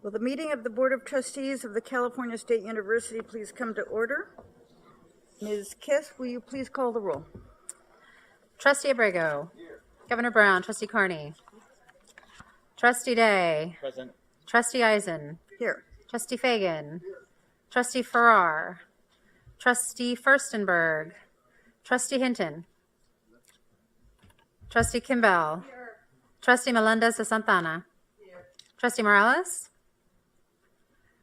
Will the meeting of the Board of Trustees of the California State University please come to order? Ms. Kiss, will you please call the roll? Trustee Abrego. Here. Governor Brown. Trustee Carney. Trustee Day. Present. Trustee Eisen. Here. Trustee Fagan. Here. Trustee Farrar. Trustee Furstenberg. Trustee Hinton. Trustee Kimball. Here. Trustee Melendez de Santana. Here. Trustee Morales.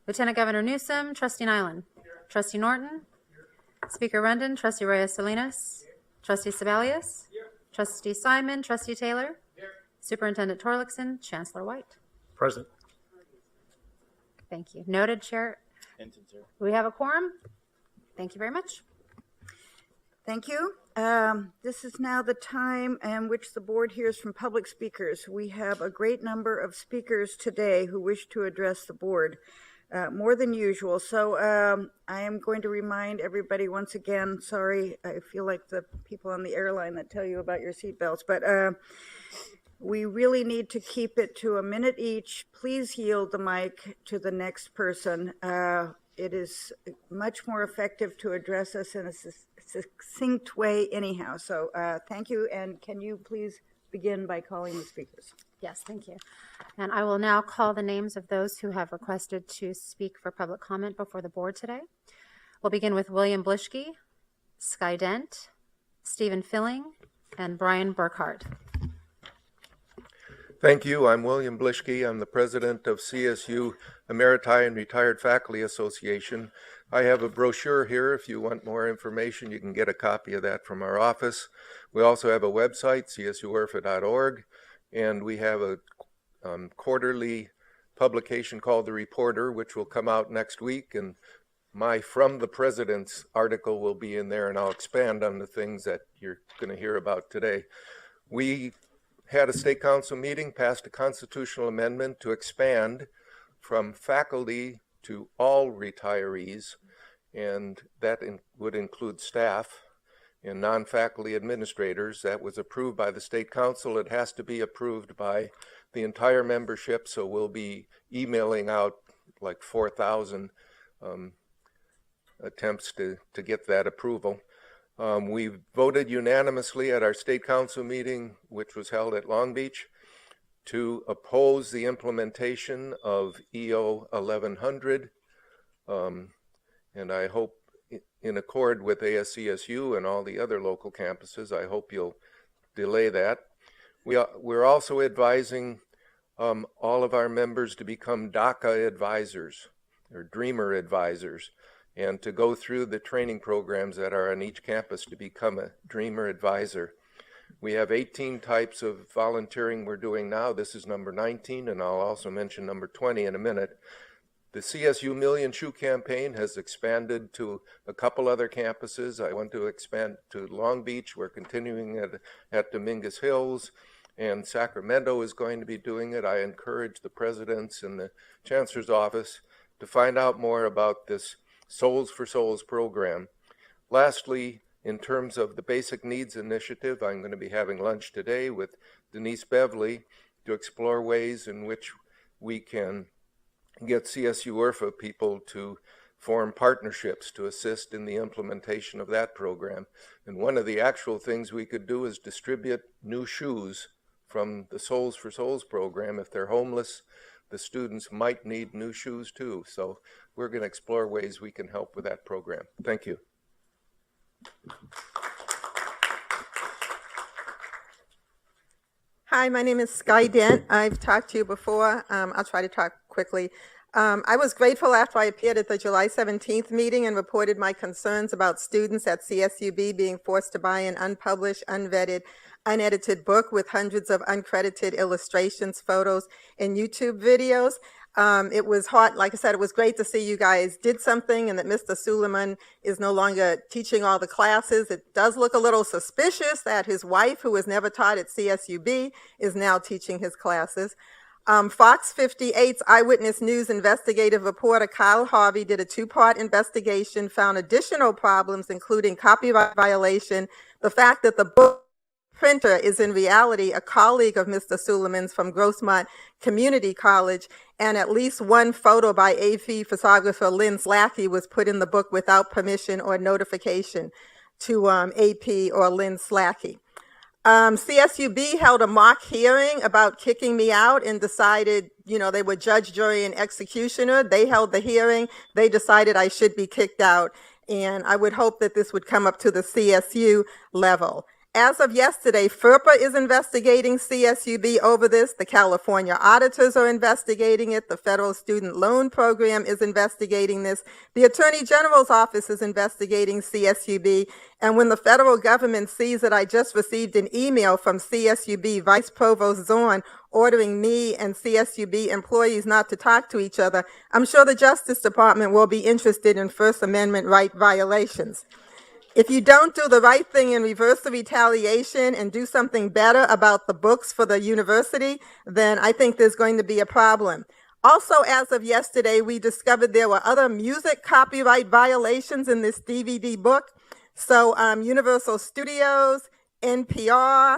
Lieutenant Governor Newsom. Trustee Nyland. Here. Trustee Norton. Here. Speaker Rendon. Trustee Reyes Salinas. Here. Trustee Sebelius. Here. Trustee Simon. Trustee Taylor. Here. Superintendent Torlakson. Chancellor White. Present. Thank you. Noted, Chair. Hinton, sir. We have a quorum. Thank you very much. Thank you. This is now the time in which the board hears from public speakers. We have a great number of speakers today who wish to address the board, more than usual. So I am going to remind everybody once again, sorry, I feel like the people on the airline that tell you about your seatbelts, but we really need to keep it to a minute each. Please yield the mic to the next person. It is much more effective to address us in a succinct way anyhow. So thank you. And can you please begin by calling the speakers? Yes, thank you. And I will now call the names of those who have requested to speak for public comment before the board today. We'll begin with William Blischke, Sky Dent, Stephen Filling, and Brian Burkhart. Thank you. I'm William Blischke. I'm the president of CSU Emeriti and Retired Faculty Association. I have a brochure here. If you want more information, you can get a copy of that from our office. We also have a website, csurfa.org, and we have a quarterly publication called The Reporter, which will come out next week, and my From the President's article will be in there, and I'll expand on the things that you're going to hear about today. We had a state council meeting, passed a constitutional amendment to expand from faculty to all retirees, and that would include staff and non-faculty administrators. That was approved by the state council. It has to be approved by the entire membership, so we'll be emailing out like 4,000 attempts to get that approval. We voted unanimously at our state council meeting, which was held at Long Beach, to oppose the implementation of EO 1100. And I hope, in accord with ASCSU and all the other local campuses, I hope you'll delay that. We're also advising all of our members to become DACA advisors, or Dreamer advisors, and to go through the training programs that are on each campus to become a Dreamer advisor. We have 18 types of volunteering we're doing now. This is number 19, and I'll also mention number 20 in a minute. The CSU Million Shoe campaign has expanded to a couple other campuses. I want to expand to Long Beach. We're continuing at Dominguez Hills, and Sacramento is going to be doing it. I encourage the presidents and the chancellor's office to find out more about this Souls for Souls program. Lastly, in terms of the Basic Needs Initiative, I'm going to be having lunch today with Denise Bevely to explore ways in which we can get CSU IRFA people to form partnerships to assist in the implementation of that program. And one of the actual things we could do is distribute new shoes from the Souls for Souls program. If they're homeless, the students might need new shoes too. So we're going to explore ways we can help with that program. Thank you. Hi, my name is Sky Dent. I've talked to you before. I'll try to talk quickly. I was grateful after I appeared at the July 17th meeting and reported my concerns about students at CSUB being forced to buy an unpublished, unvetted, unedited book with hundreds of uncredited illustrations, photos, and YouTube videos. It was hard, like I said, it was great to see you guys did something and that Mr. Suleiman is no longer teaching all the classes. It does look a little suspicious that his wife, who was never taught at CSUB, is now teaching his classes. Fox 58's Eyewitness News investigative reporter Kyle Harvey did a two-part investigation, found additional problems, including copyright violation, the fact that the book printer is in reality a colleague of Mr. Suleiman's from Grossmont Community College, and at least one photo by AV photographer Lynn Slacky was put in the book without permission or notification to AP or Lynn Slacky. CSUB held a mock hearing about kicking me out and decided, they were judge, jury, and executioner. They held the hearing. They decided I should be kicked out. And I would hope that this would come up to the CSU level. As of yesterday, FERPA is investigating CSUB over this. The California auditors are investigating it. The Federal Student Loan Program is investigating this. The Attorney General's office is investigating CSUB. And when the federal government sees that I just received an email from CSUB Vice Provost Zorn ordering me and CSUB employees not to talk to each other, I'm sure the Justice Department will be interested in First Amendment right violations. If you don't do the right thing and reverse the retaliation and do something better about the books for the university, then I think there's going to be a problem. Also, as of yesterday, we discovered there were other music copyright violations in this DVD book. So Universal Studios, NPR,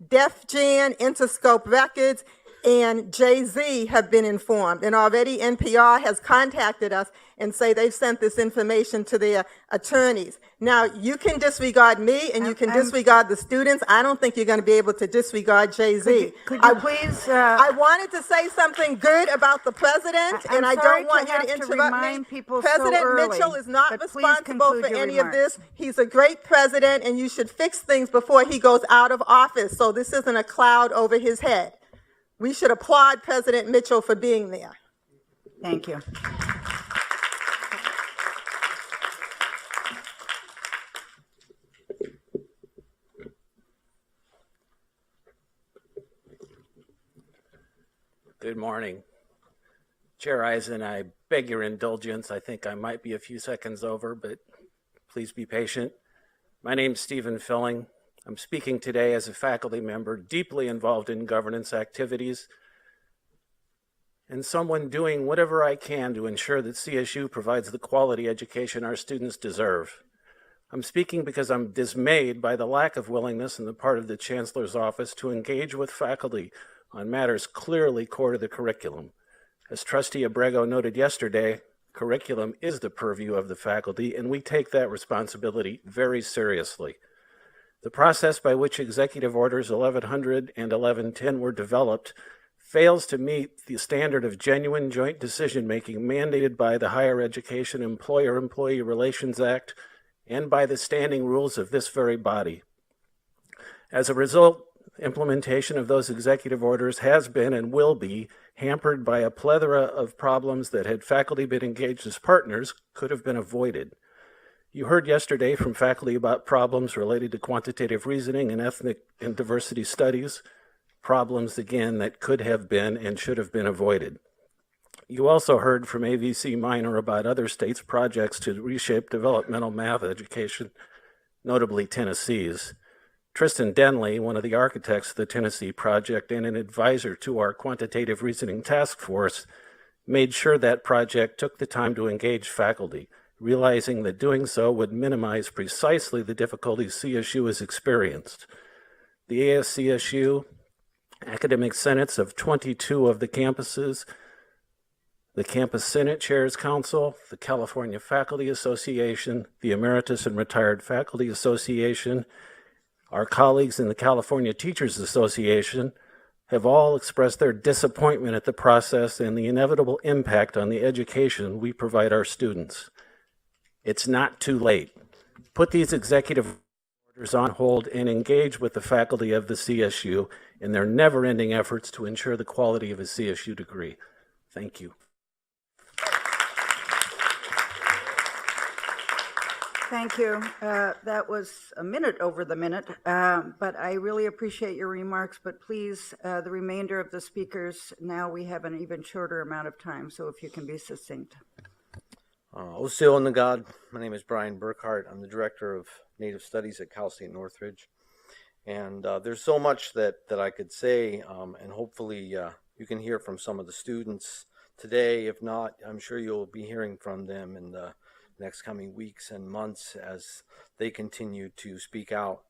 Def Jam, Interscope Records, and Jay-Z have been informed. And already NPR has contacted us and say they've sent this information to their attorneys. Now, you can disregard me and you can disregard the students. I don't think you're going to be able to disregard Jay-Z. Could you please... I wanted to say something good about the president, and I don't want you to interrupt me. President Mitchell is not responsible for any of this. He's a great president, and you should fix things before he goes out of office, so this isn't a cloud over his head. We should applaud President Mitchell for being there. Thank you. Good morning. Chair Eisen, I beg your indulgence. I think I might be a few seconds over, but please be patient. My name's Stephen Filling. I'm speaking today as a faculty member deeply involved in governance activities and someone doing whatever I can to ensure that CSU provides the quality education our students deserve. I'm speaking because I'm dismayed by the lack of willingness on the part of the Chancellor's office to engage with faculty on matters clearly core to the curriculum. As Trustee Abrego noted yesterday, curriculum is the purview of the faculty, and we take that responsibility very seriously. The process by which Executive Orders 1100 and 1110 were developed fails to meet the standard of genuine joint decision-making mandated by the Higher Education Employer-Employee Relations Act and by the standing rules of this very body. As a result, implementation of those executive orders has been and will be hampered by a plethora of problems that, had faculty been engaged as partners, could have been avoided. You heard yesterday from faculty about problems related to quantitative reasoning and ethnic and diversity studies, problems, again, that could have been and should have been avoided. You also heard from AVC Minor about other states' projects to reshape developmental math education, notably Tennessee's. Tristan Denley, one of the architects of the Tennessee project and an advisor to our quantitative reasoning task force, made sure that project took the time to engage faculty, realizing that doing so would minimize precisely the difficulties CSU has experienced. The ASCSU academic senates of 22 of the campuses, the Campus Senate Chairs Council, the California Faculty Association, the Emeritus and Retired Faculty Association, our colleagues in the California Teachers Association have all expressed their disappointment at the process and the inevitable impact on the education we provide our students. It's not too late. Put these executive orders on hold and engage with the faculty of the CSU in their never-ending efforts to ensure the quality of a CSU degree. Thank you. Thank you. That was a minute over the minute, but I really appreciate your remarks. But please, the remainder of the speakers, now we have an even shorter amount of time, so if you can be succinct. Osil Nagad. My name is Brian Burkhart. I'm the Director of Native Studies at Cal State Northridge. And there's so much that I could say, and hopefully you can hear from some of the students today. If not, I'm sure you'll be hearing from them in the next coming weeks and months as they continue to speak out.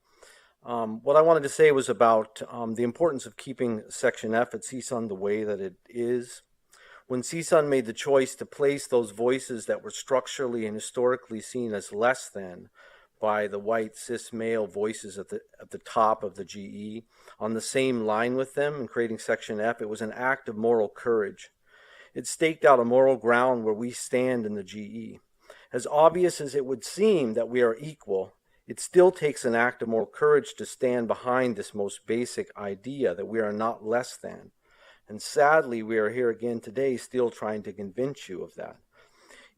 What I wanted to say was about the importance of keeping Section F at CSUN the way that it is. When CSUN made the choice to place those voices that were structurally and historically seen as less than by the white cis male voices at the top of the GE on the same line with them in creating Section F, it was an act of moral courage. It staked out a moral ground where we stand in the GE. As obvious as it would seem that we are equal, it still takes an act of moral courage to stand behind this most basic idea that we are not less than. And sadly, we are here again today still trying to convince you of that.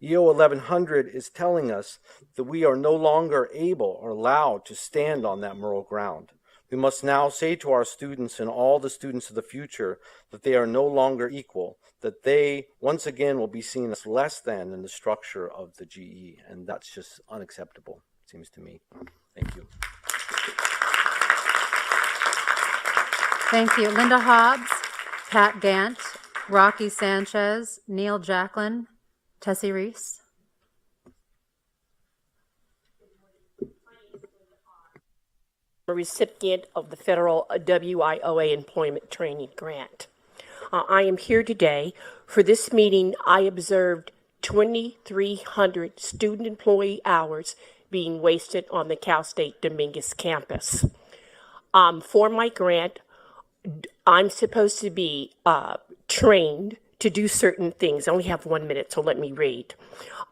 EO 1100 is telling us that we are no longer able or allowed to stand on that moral ground. We must now say to our students and all the students of the future that they are no longer equal, that they once again will be seen as less than in the structure of the GE, and that's just unacceptable, it seems to me. Thank you. Thank you. Linda Hobbs, Pat Gant, Rocky Sanchez, Neil Jacklin, Tessie Reese. A recipient of the federal WIOA Employment Training Grant. I am here today. For this meeting, I observed 2,300 student employee hours being wasted on the Cal State Dominguez campus. For my grant, I'm supposed to be trained to do certain things. I only have 1 minute, so let me read.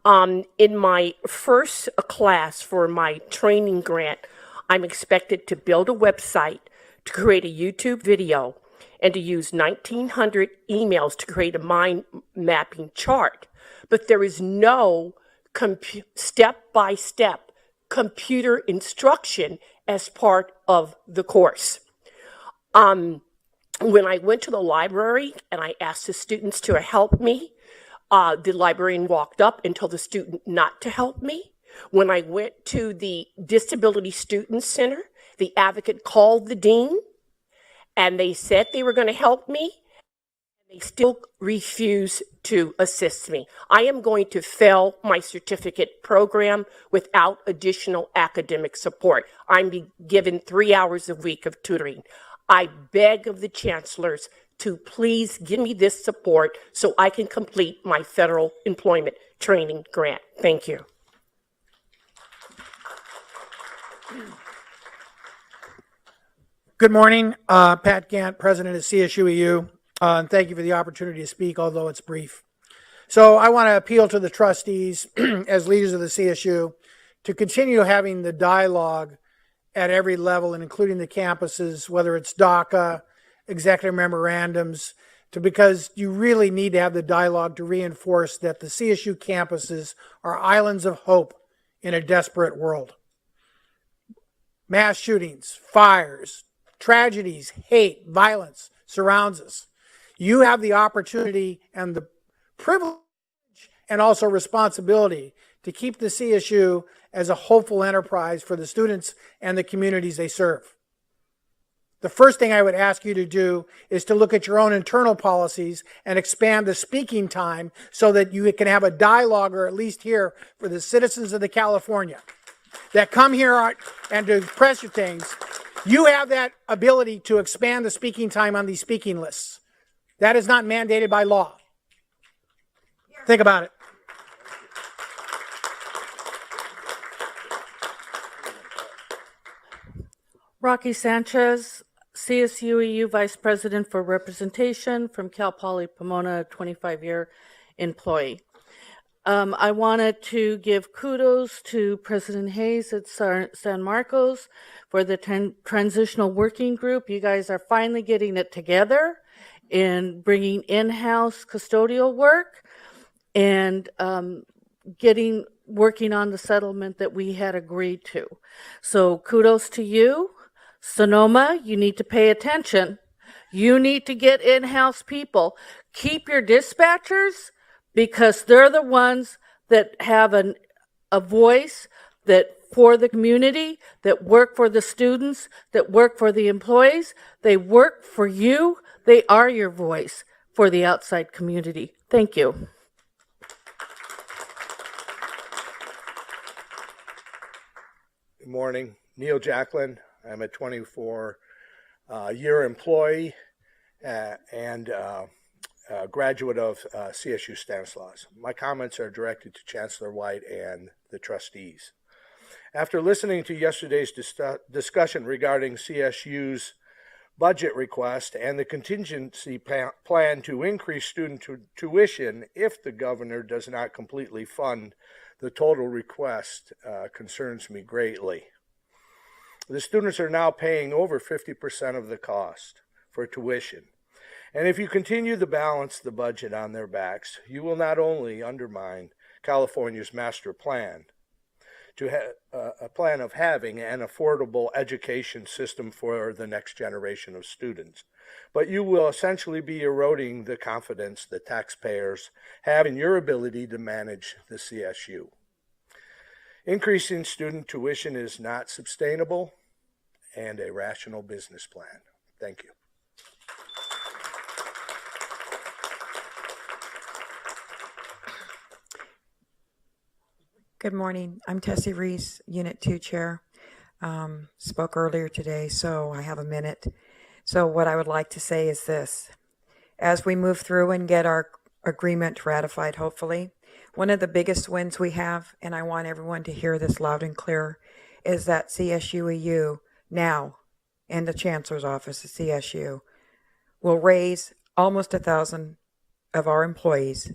In my first class for my training grant, I'm expected to build a website, to create a YouTube video, and to use 1,900 emails to create a mind mapping chart. But there is no step-by-step computer instruction as part of the course. When I went to the library and I asked the students to help me, the librarian walked up and told the student not to help me. When I went to the Disability Student Center, the advocate called the dean and they said they were going to help me. They still refuse to assist me. I am going to fail my certificate program without additional academic support. I'm given 3 hours a week of tutoring. I beg of the chancellors to please give me this support so I can complete my federal employment training grant. Thank you. Good morning, Pat Gant, President of CSUEU, and thank you for the opportunity to speak, although it's brief. So I want to appeal to the trustees as leaders of the CSU to continue having the dialogue at every level, and including the campuses, whether it's DACA, executive memorandums, because you really need to have the dialogue to reinforce that the CSU campuses are islands of hope in a desperate world. Mass shootings, fires, tragedies, hate, violence surrounds us. You have the opportunity and the privilege and also responsibility to keep the CSU as a hopeful enterprise for the students and the communities they serve. The first thing I would ask you to do is to look at your own internal policies and expand the speaking time so that you can have a dialogue, or at least here, for the citizens of the California that come here and to express your things. You have that ability to expand the speaking time on these speaking lists. That is not mandated by law. Think about it. Rocky Sanchez, CSUEU Vice President for Representation from Cal Poly Pomona, 25-year employee. I wanted to give kudos to President Hayes at San Marcos for the transitional working group. You guys are finally getting it together in bringing in-house custodial work and working on the settlement that we had agreed to. So kudos to you. Sonoma, you need to pay attention. You need to get in-house people. Keep your dispatchers, because they're the ones that have a voice that for the community, that work for the students, that work for the employees. They work for you. They are your voice for the outside community. Thank you. Good morning. Neil Jacklin, I'm a 24-year employee and graduate of CSU Stanislaus. My comments are directed to Chancellor White and the trustees. After listening to yesterday's discussion regarding CSU's budget request and the contingency plan to increase student tuition if the governor does not completely fund the total request, concerns me greatly. The students are now paying over 50% of the cost for tuition. And if you continue to balance the budget on their backs, you will not only undermine California's master plan, a plan of having an affordable education system for the next generation of students, but you will essentially be eroding the confidence that taxpayers have in your ability to manage the CSU. Increasing student tuition is not sustainable and a rational business plan. Thank you. Good morning. I'm Tessie Reese, Unit 2 Chair. Spoke earlier today, so I have a minute. So what I would like to say is this. As we move through and get our agreement ratified, hopefully, one of the biggest wins we have, and I want everyone to hear this loud and clear, is that CSUEU now, and the Chancellor's Office of CSU, will raise almost 1,000 of our employees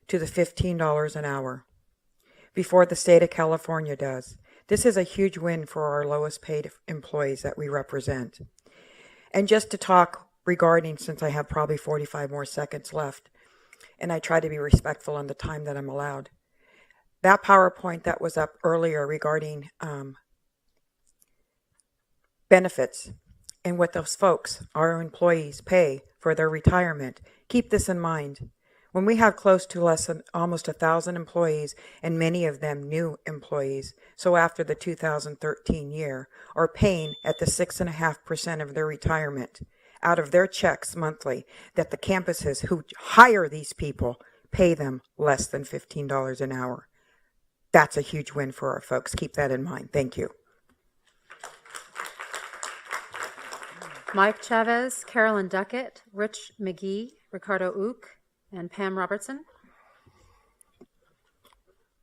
to the $15 an hour before the state of California does. This is a huge win for our lowest paid employees that we represent. And just to talk regarding, since I have probably 45 more seconds left, and I try to be respectful on the time that I'm allowed, that PowerPoint that was up earlier regarding benefits and what those folks, our employees, pay for their retirement, keep this in mind. When we have close to less than almost 1,000 employees, and many of them new employees, so after the 2013 year, are paying at the 6.5% of their retirement out of their checks monthly, that the campuses who hire these people pay them less than $15 an hour. That's a huge win for our folks. Keep that in mind. Thank you. Mike Chavez, Carolyn Duckett, Rich McGee, Ricardo Ook, and Pam Robertson.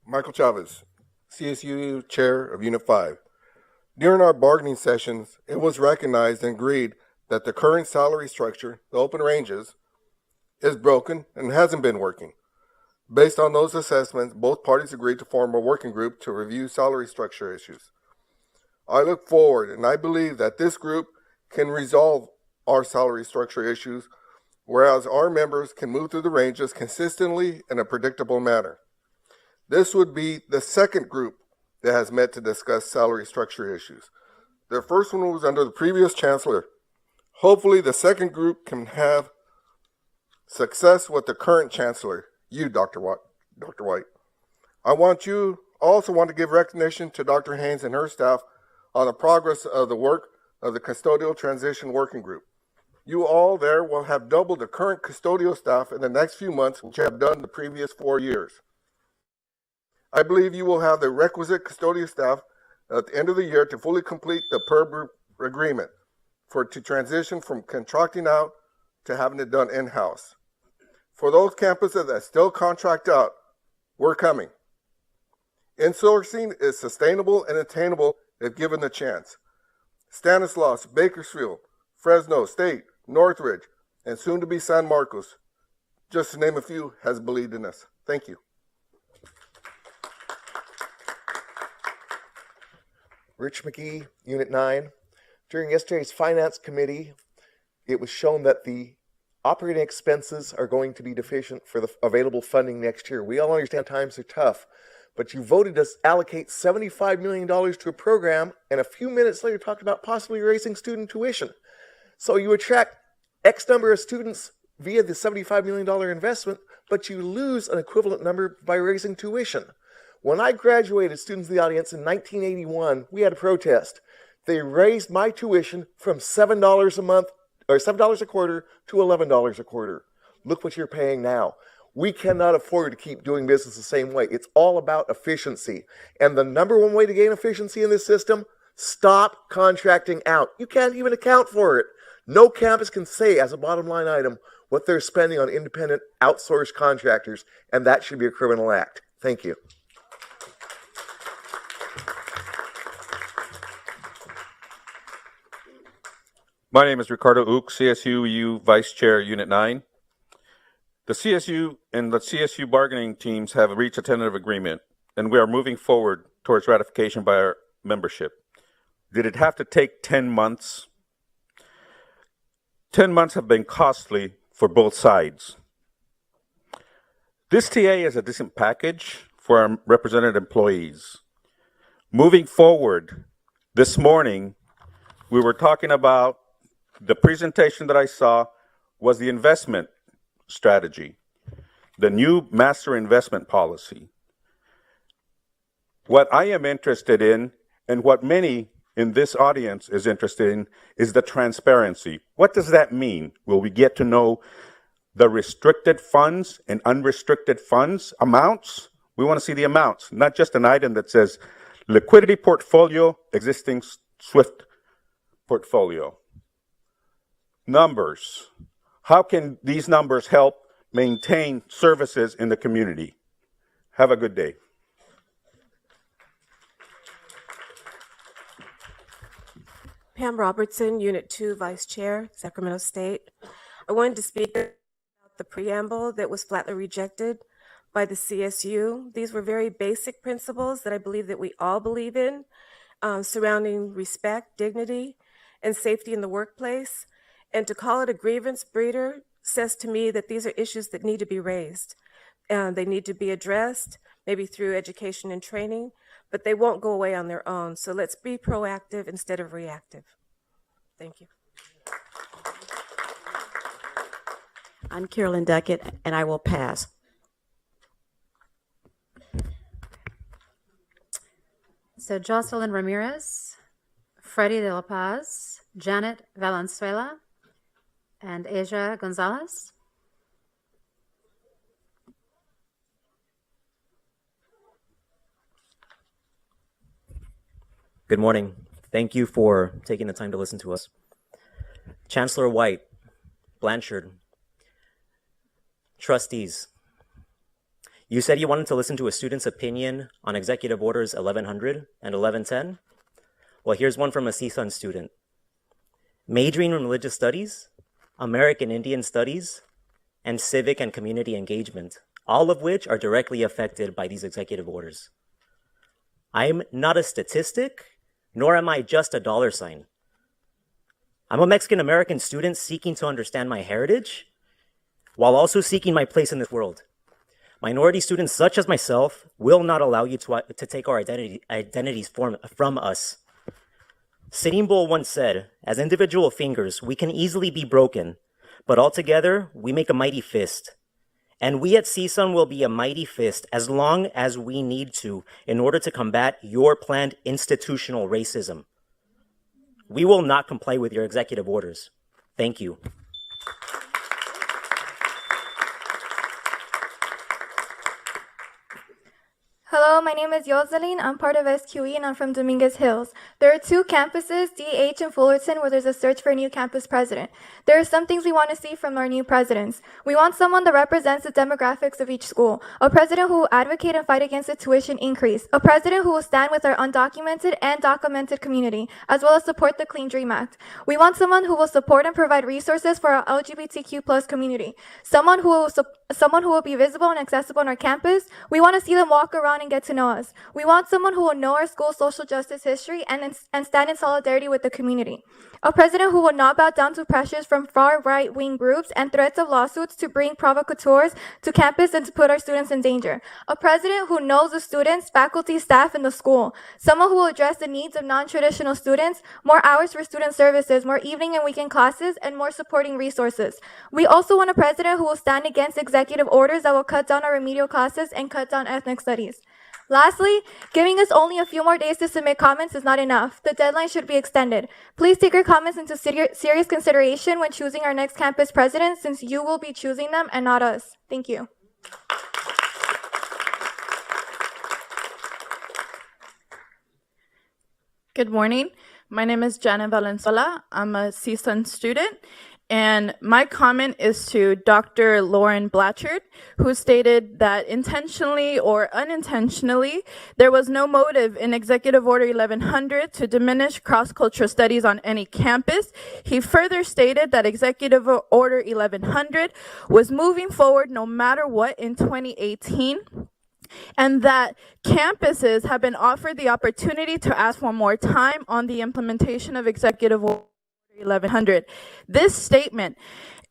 Michael Chavez, CSU Chair of Unit 5. During our bargaining sessions, it was recognized and agreed that the current salary structure, the open ranges, is broken and hasn't been working. Based on those assessments, both parties agreed to form a working group to review salary structure issues. I look forward and I believe that this group can resolve our salary structure issues, whereas our members can move through the ranges consistently in a predictable manner. This would be the second group that has met to discuss salary structure issues. The first one was under the previous chancellor. Hopefully the second group can have success with the current chancellor, you, Dr. White. I also want to give recognition to Dr. Haynes and her staff on the progress of the work of the Custodial Transition Working Group. You all there will have doubled the current custodial staff in the next few months, which you have done the previous 4 years. I believe you will have the requisite custodial staff at the end of the year to fully complete the per group agreement to transition from contracting out to having it done in-house. For those campuses that still contract out, we're coming. Insourcing is sustainable and attainable if given the chance. Stanislaus, Bakersfield, Fresno State, Northridge, and soon to be San Marcos, just to name a few, has believed in us. Thank you. Rich McGee, Unit 9. During yesterday's Finance Committee, it was shown that the operating expenses are going to be deficient for the available funding next year. We all understand times are tough, but you voted to allocate $75 million to a program, and a few minutes later talked about possibly raising student tuition. So you attract X number of students via the $75 million investment, but you lose an equivalent number by raising tuition. When I graduated, students in the audience, in 1981, we had a protest. They raised my tuition from $7 a month, or $7 a quarter, to $11 a quarter. Look what you're paying now. We cannot afford to keep doing business the same way. It's all about efficiency. And the number one way to gain efficiency in this system, Stop contracting out. You can't even account for it. No campus can say as a bottom line item what they're spending on independent outsourced contractors, and that should be a criminal act. Thank you. My name is Ricardo Ook, CSU EU Vice Chair, Unit 9. The CSU and the CSU bargaining teams have reached a tentative agreement, and we are moving forward towards ratification by our membership. Did it have to take 10 months? 10 months have been costly for both sides. This TA is a decent package for our represented employees. Moving forward, this morning, we were talking about the presentation that I saw was the investment strategy, the new master investment policy. What I am interested in, and what many in this audience is interested in, is the transparency. What does that mean? Will we get to know the restricted funds and unrestricted funds amounts? We want to see the amounts, not just an item that says liquidity portfolio, existing SWIFT portfolio. Numbers. How can these numbers help maintain services in the community? Have a good day. Pam Robertson, Unit 2, Vice Chair, Sacramento State. I wanted to speak about the preamble that was flatly rejected by the CSU. These were very basic principles that I believe that we all believe in, surrounding respect, dignity, and safety in the workplace. And to call it a grievance breeder says to me that these are issues that need to be raised. They need to be addressed, maybe through education and training, but they won't go away on their own. So let's be proactive instead of reactive. Thank you. I'm Carolyn Duckett, and I will pass. So Jocelyn Ramirez, Freddie de la Paz, Janet Valenzuela, and Asia Gonzalez. Good morning. Thank you for taking the time to listen to us. Chancellor White, Blanchard, trustees, you said you wanted to listen to a student's opinion on Executive Orders 1100 and 1110. Well, here's one from a CSUN student. Majoring in religious studies, American Indian studies, and civic and community engagement, all of which are directly affected by these executive orders. I'm not a statistic, nor am I just a dollar sign. I'm a Mexican-American student seeking to understand my heritage, while also seeking my place in this world. Minority students such as myself will not allow you to take our identities from us. Sitting Bull once said, as individual fingers, we can easily be broken, but altogether, we make a mighty fist. And we at CSUN will be a mighty fist as long as we need to in order to combat your planned institutional racism. We will not comply with your executive orders. Thank you. Hello, my name is Yoselin. I'm part of SQE and I'm from Dominguez Hills. There are two campuses, DH and Fullerton, where there's a search for a new campus president. There are some things we want to see from our new presidents. We want someone that represents the demographics of each school, a president who will advocate and fight against the tuition increase, a president who will stand with our undocumented and documented community, as well as support the Clean Dream Act. We want someone who will support and provide resources for our LGBTQ plus community, someone who will be visible and accessible on our campus. We want to see them walk around and get to know us. We want someone who will know our school's social justice history and stand in solidarity with the community. A president who will not bow down to pressures from far right-wing groups and threats of lawsuits to bring provocateurs to campus and to put our students in danger. A president who knows the students, faculty, staff, and the school. Someone who will address the needs of non-traditional students, more hours for student services, more evening and weekend classes, and more supporting resources. We also want a president who will stand against executive orders that will cut down our remedial classes and cut down ethnic studies. Lastly, giving us only a few more days to submit comments is not enough. The deadline should be extended. Please take your comments into serious consideration when choosing our next campus president, since you will be choosing them and not us. Thank you. Good morning. My name is Jana Valenzuela. I'm a CSUN student, and my comment is to Dr. Lauren Blatchard, who stated that intentionally or unintentionally, there was no motive in Executive Order 1100 to diminish cross-cultural studies on any campus. He further stated that Executive Order 1100 was moving forward no matter what in 2018, and that campuses have been offered the opportunity to ask for more time on the implementation of Executive Order 1100. This statement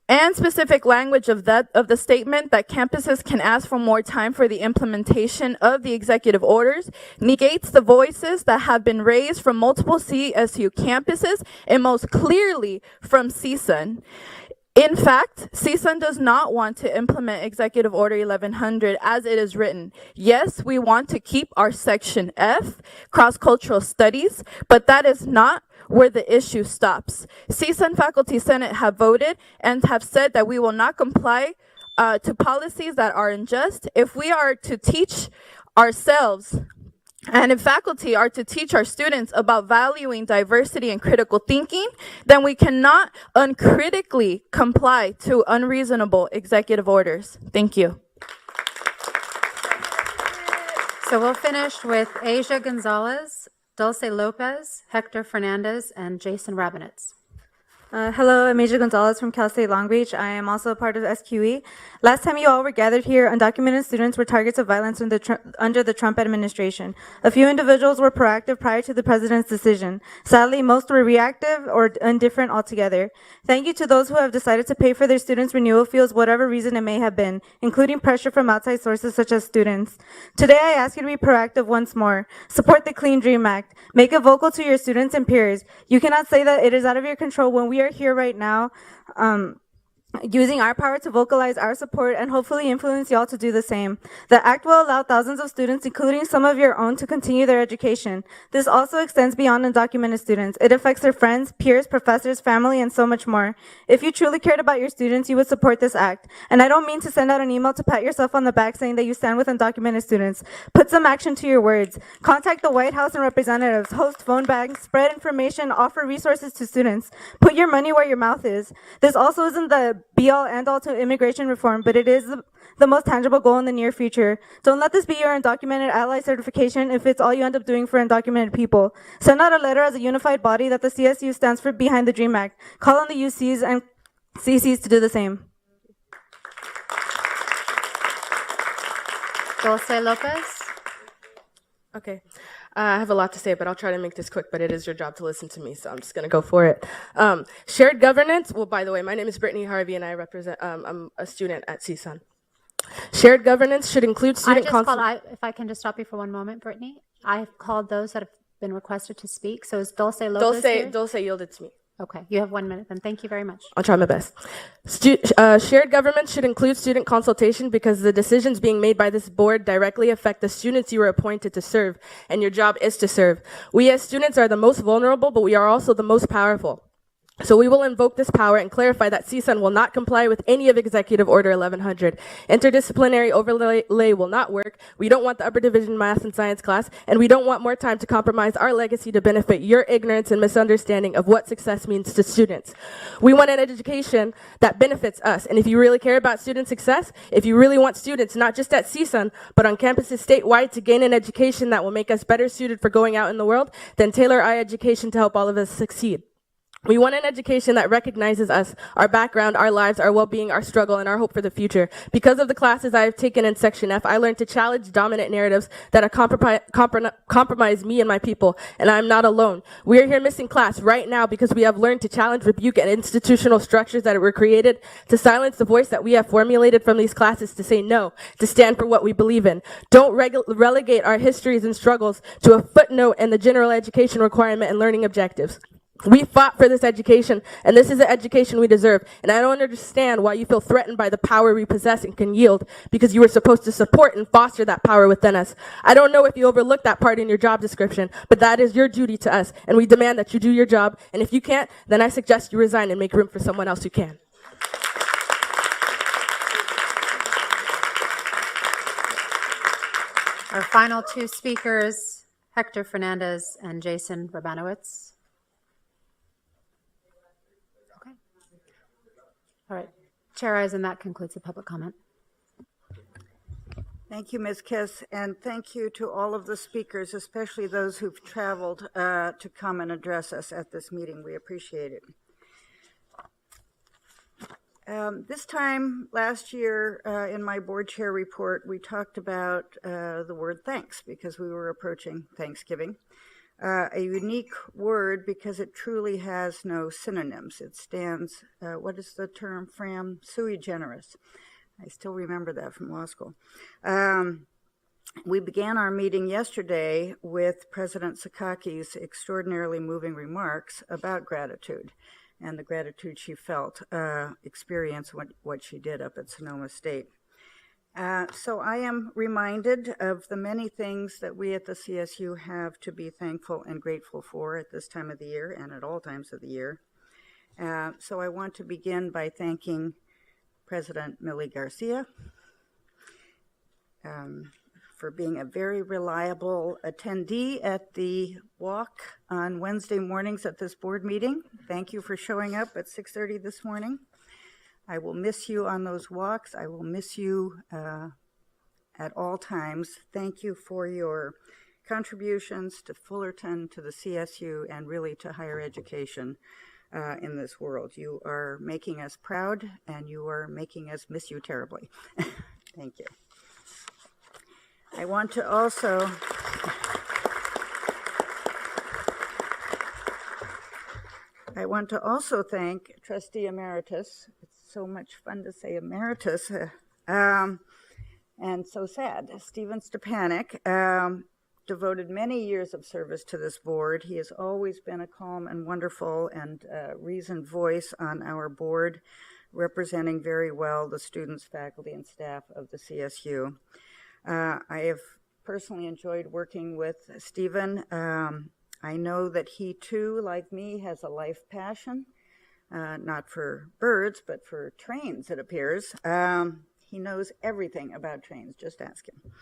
and specific language of the statement that campuses can ask for more time for the implementation of the executive orders negates the voices that have been raised from multiple CSU campuses and most clearly from CSUN. In fact, CSUN does not want to implement Executive Order 1100 as it is written. Yes, we want to keep our Section F, cross-cultural studies, but that is not where the issue stops. CSUN Faculty Senate have voted and have said that we will not comply to policies that are unjust. If we are to teach ourselves and if faculty are to teach our students about valuing diversity and critical thinking, then we cannot uncritically comply to unreasonable executive orders. Thank you. So we'll finish with Asia Gonzalez, Dulce Lopez, Hector Fernandez, and Jason Rabinetz. Hello, I'm Asia Gonzalez from Cal State Long Beach. I am also a part of SQE. Last time you all were gathered here, undocumented students were targets of violence under the Trump administration. A few individuals were proactive prior to the president's decision. Sadly, most were reactive or indifferent altogether. Thank you to those who have decided to pay for their students' renewal fees, whatever reason it may have been, including pressure from outside sources such as students. Today, I ask you to be proactive once more. Support the Clean Dream Act. Make it vocal to your students and peers. You cannot say that it is out of your control when we are here right now, using our power to vocalize our support and hopefully influence y'all to do the same. The act will allow thousands of students, including some of your own, to continue their education. This also extends beyond undocumented students. It affects their friends, peers, professors, family, and so much more. If you truly cared about your students, you would support this act. And I don't mean to send out an email to pat yourself on the back saying that you stand with undocumented students. Put some action to your words. Contact the White House and representatives, host phone banks, spread information, offer resources to students. Put your money where your mouth is. This also isn't the be-all, end-all to immigration reform, but it is the most tangible goal in the near future. Don't let this be your undocumented ally certification if it's all you end up doing for undocumented people. Send out a letter as a unified body that the CSU stands for behind the DREAM Act. Call on the UCs and CCs to do the same. Dulce Lopez. Okay. I have a lot to say, but I'll try to make this quick, but it is your job to listen to me, so I'm just going to go for it. Shared governance. Well, by the way, my name is Brittany Harvey, and I represent, I'm a student at CSUN. Shared governance should include student if I can just stop you for one moment, Brittany. I've called those that have been requested to speak. So is Dulce Lopez here? Dulce yielded to me. Okay, you have 1 minute then. Thank you very much. I'll try my best. Shared government should include student consultation because the decisions being made by this board directly affect the students you were appointed to serve, and your job is to serve. We as students are the most vulnerable, but we are also the most powerful. So we will invoke this power and clarify that CSUN will not comply with any of Executive Order 1100. Interdisciplinary overlay will not work. We don't want the upper division math and science class, and we don't want more time to compromise our legacy to benefit your ignorance and misunderstanding of what success means to students. We want an education that benefits us, and if you really care about student success, if you really want students, not just at CSUN, but on campuses statewide to gain an education that will make us better suited for going out in the world, then tailor our education to help all of us succeed. We want an education that recognizes us, our background, our lives, our well-being, our struggle, and our hope for the future. Because of the classes I have taken in Section F, I learned to challenge dominant narratives that have compromised me and my people, and I'm not alone. We are here missing class right now because we have learned to challenge, rebuke, and institutional structures that were created to silence the voice that we have formulated from these classes to say no, to stand for what we believe in. Don't relegate our histories and struggles to a footnote in the general education requirement and learning objectives. We fought for this education, and this is the education we deserve. And I don't understand why you feel threatened by the power we possess and can yield, because you were supposed to support and foster that power within us. I don't know if you overlooked that part in your job description, but that is your duty to us, and we demand that you do your job. And if you can't, then I suggest you resign and make room for someone else who can. Our final two speakers, Hector Fernandez and Jason Rabanowitz. Okay. All right. Chair Eisen, that concludes the public comment. Thank you, Ms. Kiss, and thank you to all of the speakers, especially those who've traveled to come and address us at this meeting. We appreciate it. This time last year in my board chair report, we talked about the word thanks because we were approaching Thanksgiving. A unique word because it truly has no synonyms. It stands, what is the term, Fram? Sui generis. I still remember that from law school. We began our meeting yesterday with President Sakaki's extraordinarily moving remarks about gratitude and the gratitude she felt, experience what she did up at Sonoma State. So I am reminded of the many things that we at the CSU have to be thankful and grateful for at this time of the year and at all times of the year. So I want to begin by thanking President Millie Garcia for being a very reliable attendee at the walk on Wednesday mornings at this board meeting. Thank you for showing up at 6:30 this morning. I will miss you on those walks. I will miss you at all times. Thank you for your contributions to Fullerton, to the CSU, and really to higher education in this world. You are making us proud, and you are making us miss you terribly. Thank you. I want to also thank Trustee Emeritus. It's so much fun to say emeritus, and so sad. Stephen Stepanek devoted many years of service to this board. He has always been a calm and wonderful and reasoned voice on our board, representing very well the students, faculty, and staff of the CSU. I have personally enjoyed working with Stephen. I know that he too, like me, has a life passion, not for birds, but for trains, it appears. He knows everything about trains, just ask him.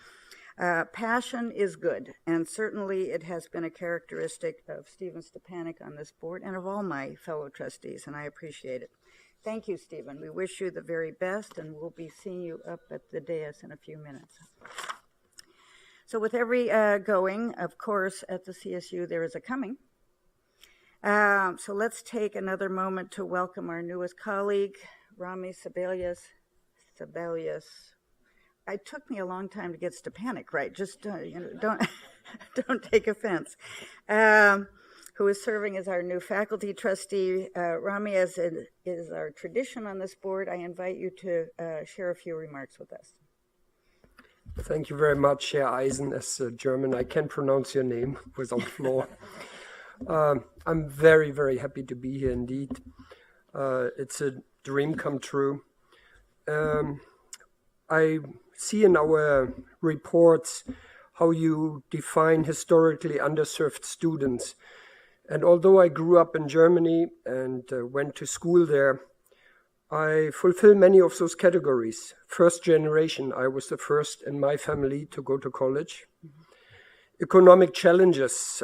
Passion is good, and certainly it has been a characteristic of Stephen Stepanek on this board and of all my fellow trustees, and I appreciate it. Thank you, Stephen. We wish you the very best, and we'll be seeing you up at the dais in a few minutes. So with every going, of course, at the CSU, there is a coming. So let's take another moment to welcome our newest colleague, Rami Sebelius. It took me a long time to get Stepanek right. Just don't take offense. Who is serving as our new faculty trustee. Rami, as it is our tradition on this board, I invite you to share a few remarks with us. Thank you very much, Chair Eisen. As a German, I can pronounce your name without flaw. I'm very, very happy to be here indeed. It's a dream come true. I see in our reports how you define historically underserved students. And although I grew up in Germany and went to school there, I fulfill many of those categories. First generation, I was the first in my family to go to college. Economic challenges,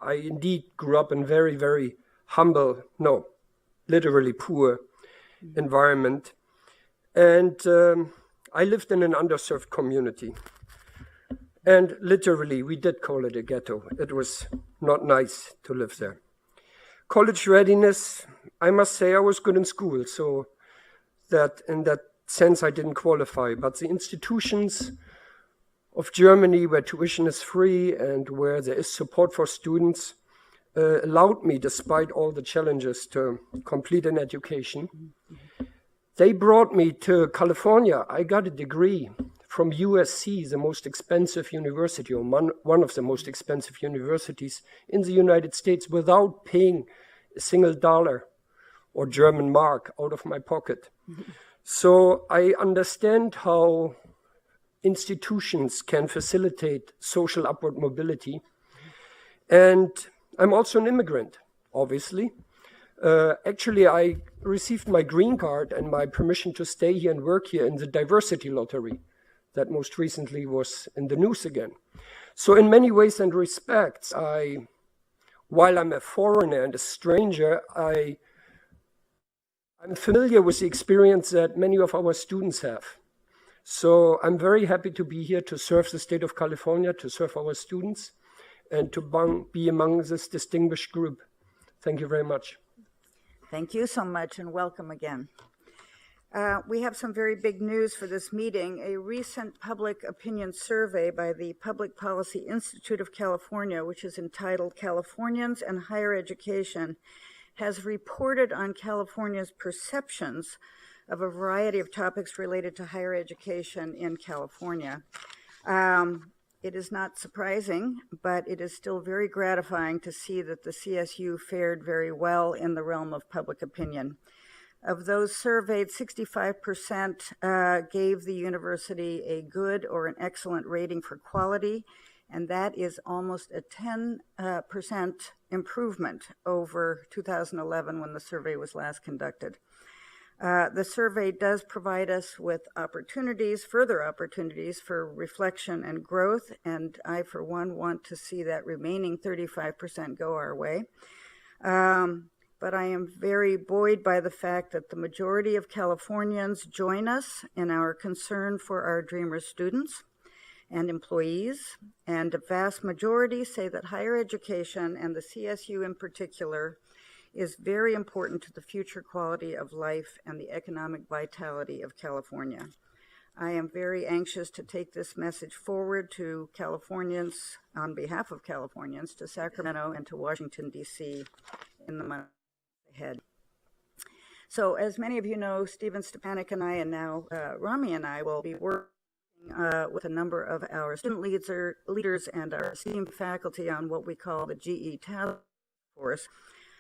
I indeed grew up in very, very humble, no, literally poor environment. And I lived in an underserved community. And literally, we did call it a ghetto. It was not nice to live there. College readiness, I must say I was good in school, so that in that sense I didn't qualify. But the institutions of Germany where tuition is free and where there is support for students allowed me, despite all the challenges, to complete an education. They brought me to California. I got a degree from USC, the most expensive university, or one of the most expensive universities in the United States, without paying a single dollar or German mark out of my pocket. So I understand how institutions can facilitate social upward mobility. And I'm also an immigrant, obviously. Actually, I received my green card and my permission to stay here and work here in the diversity lottery that most recently was in the news again. So in many ways and respects, while I'm a foreigner and a stranger, I'm familiar with the experience that many of our students have. So I'm very happy to be here to serve the state of California, to serve our students, and to be among this distinguished group. Thank you very much. Thank you so much, and welcome again. We have some very big news for this meeting. A recent public opinion survey by the Public Policy Institute of California, which is entitled Californians and Higher Education, has reported on California's perceptions of a variety of topics related to higher education in California. It is not surprising, but it is still very gratifying to see that the CSU fared very well in the realm of public opinion. Of those surveyed, 65% gave the university a good or an excellent rating for quality, and that is almost a 10% improvement over 2011 when the survey was last conducted. The survey does provide us with further opportunities for reflection and growth, and I, for one, want to see that remaining 35% go our way. But I am very buoyed by the fact that the majority of Californians join us in our concern for our Dreamer students and employees, and a vast majority say that higher education, and the CSU in particular, is very important to the future quality of life and the economic vitality of California. I am very anxious to take this message forward to Californians, on behalf of Californians, to Sacramento and to Washington, D.C. in the months ahead. So as many of you know, Stephen Stepanek and I, and now Rami and I, will be working with a number of our student leaders and our esteemed faculty on what we call the GE Task Force.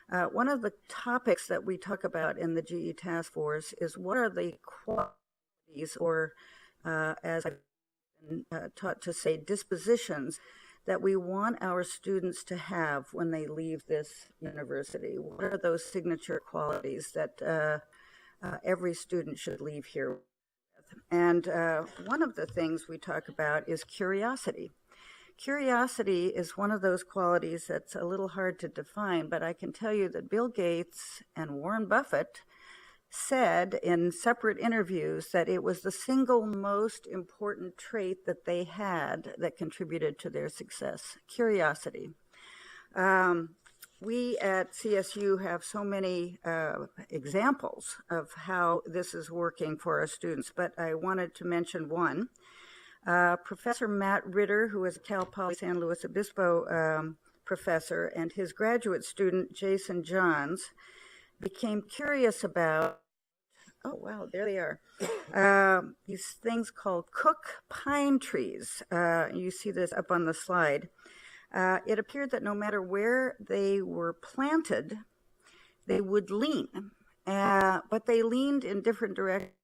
One of the topics that we talk about in the GE Task Force is what are the qualities, or as I've been taught to say, dispositions that we want our students to have when they leave this university. What are those signature qualities that every student should leave here with? And one of the things we talk about is curiosity. Curiosity is one of those qualities that's a little hard to define, but I can tell you that Bill Gates and Warren Buffett said in separate interviews that it was the single most important trait that they had that contributed to their success: curiosity. We at CSU have so many examples of how this is working for our students, but I wanted to mention one. Professor Matt Ritter, who is a Cal Poly San Luis Obispo professor, and his graduate student, Jason Johns, became curious about, oh wow, there they are, these things called cook pine trees. You see this up on the slide. It appeared that no matter where they were planted, they would lean, but they leaned in different directions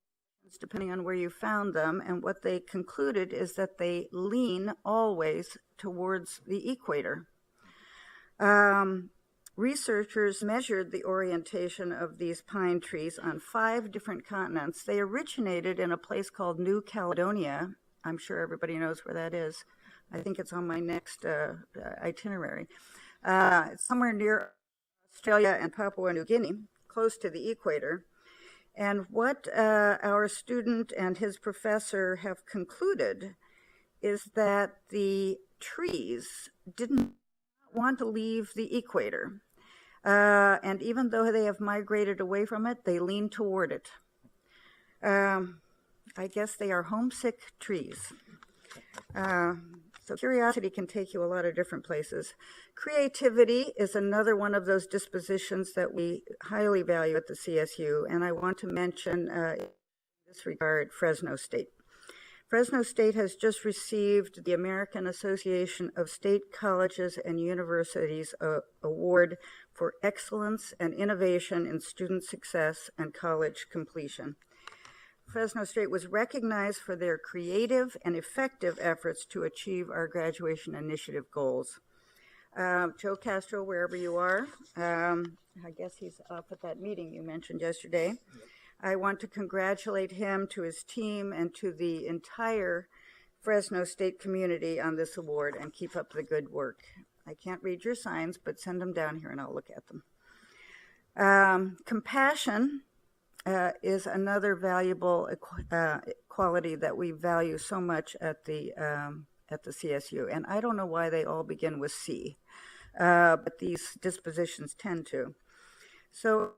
depending on where you found them, and what they concluded is that they lean always towards the equator. Researchers measured the orientation of these pine trees on 5 different continents. They originated in a place called New Caledonia. I'm sure everybody knows where that is. I think it's on my next itinerary. It's somewhere near Australia and Papua New Guinea, close to the equator. And what our student and his professor have concluded is that the trees didn't want to leave the equator. And even though they have migrated away from it, they lean toward it. I guess they are homesick trees. So curiosity can take you a lot of different places. Creativity is another one of those dispositions that we highly value at the CSU, and I want to mention in this regard Fresno State. Fresno State has just received the American Association of State Colleges and Universities Award for Excellence and Innovation in Student Success and College Completion. Fresno State was recognized for their creative and effective efforts to achieve our graduation initiative goals. Joe Castro, wherever you are, I guess he's up at that meeting you mentioned yesterday. I want to congratulate him, to his team, and to the entire Fresno State community on this award and keep up the good work. I can't read your signs, but send them down here and I'll look at them. Compassion is another valuable quality that we value so much at the CSU. And I don't know why they all begin with C, but these dispositions tend to. So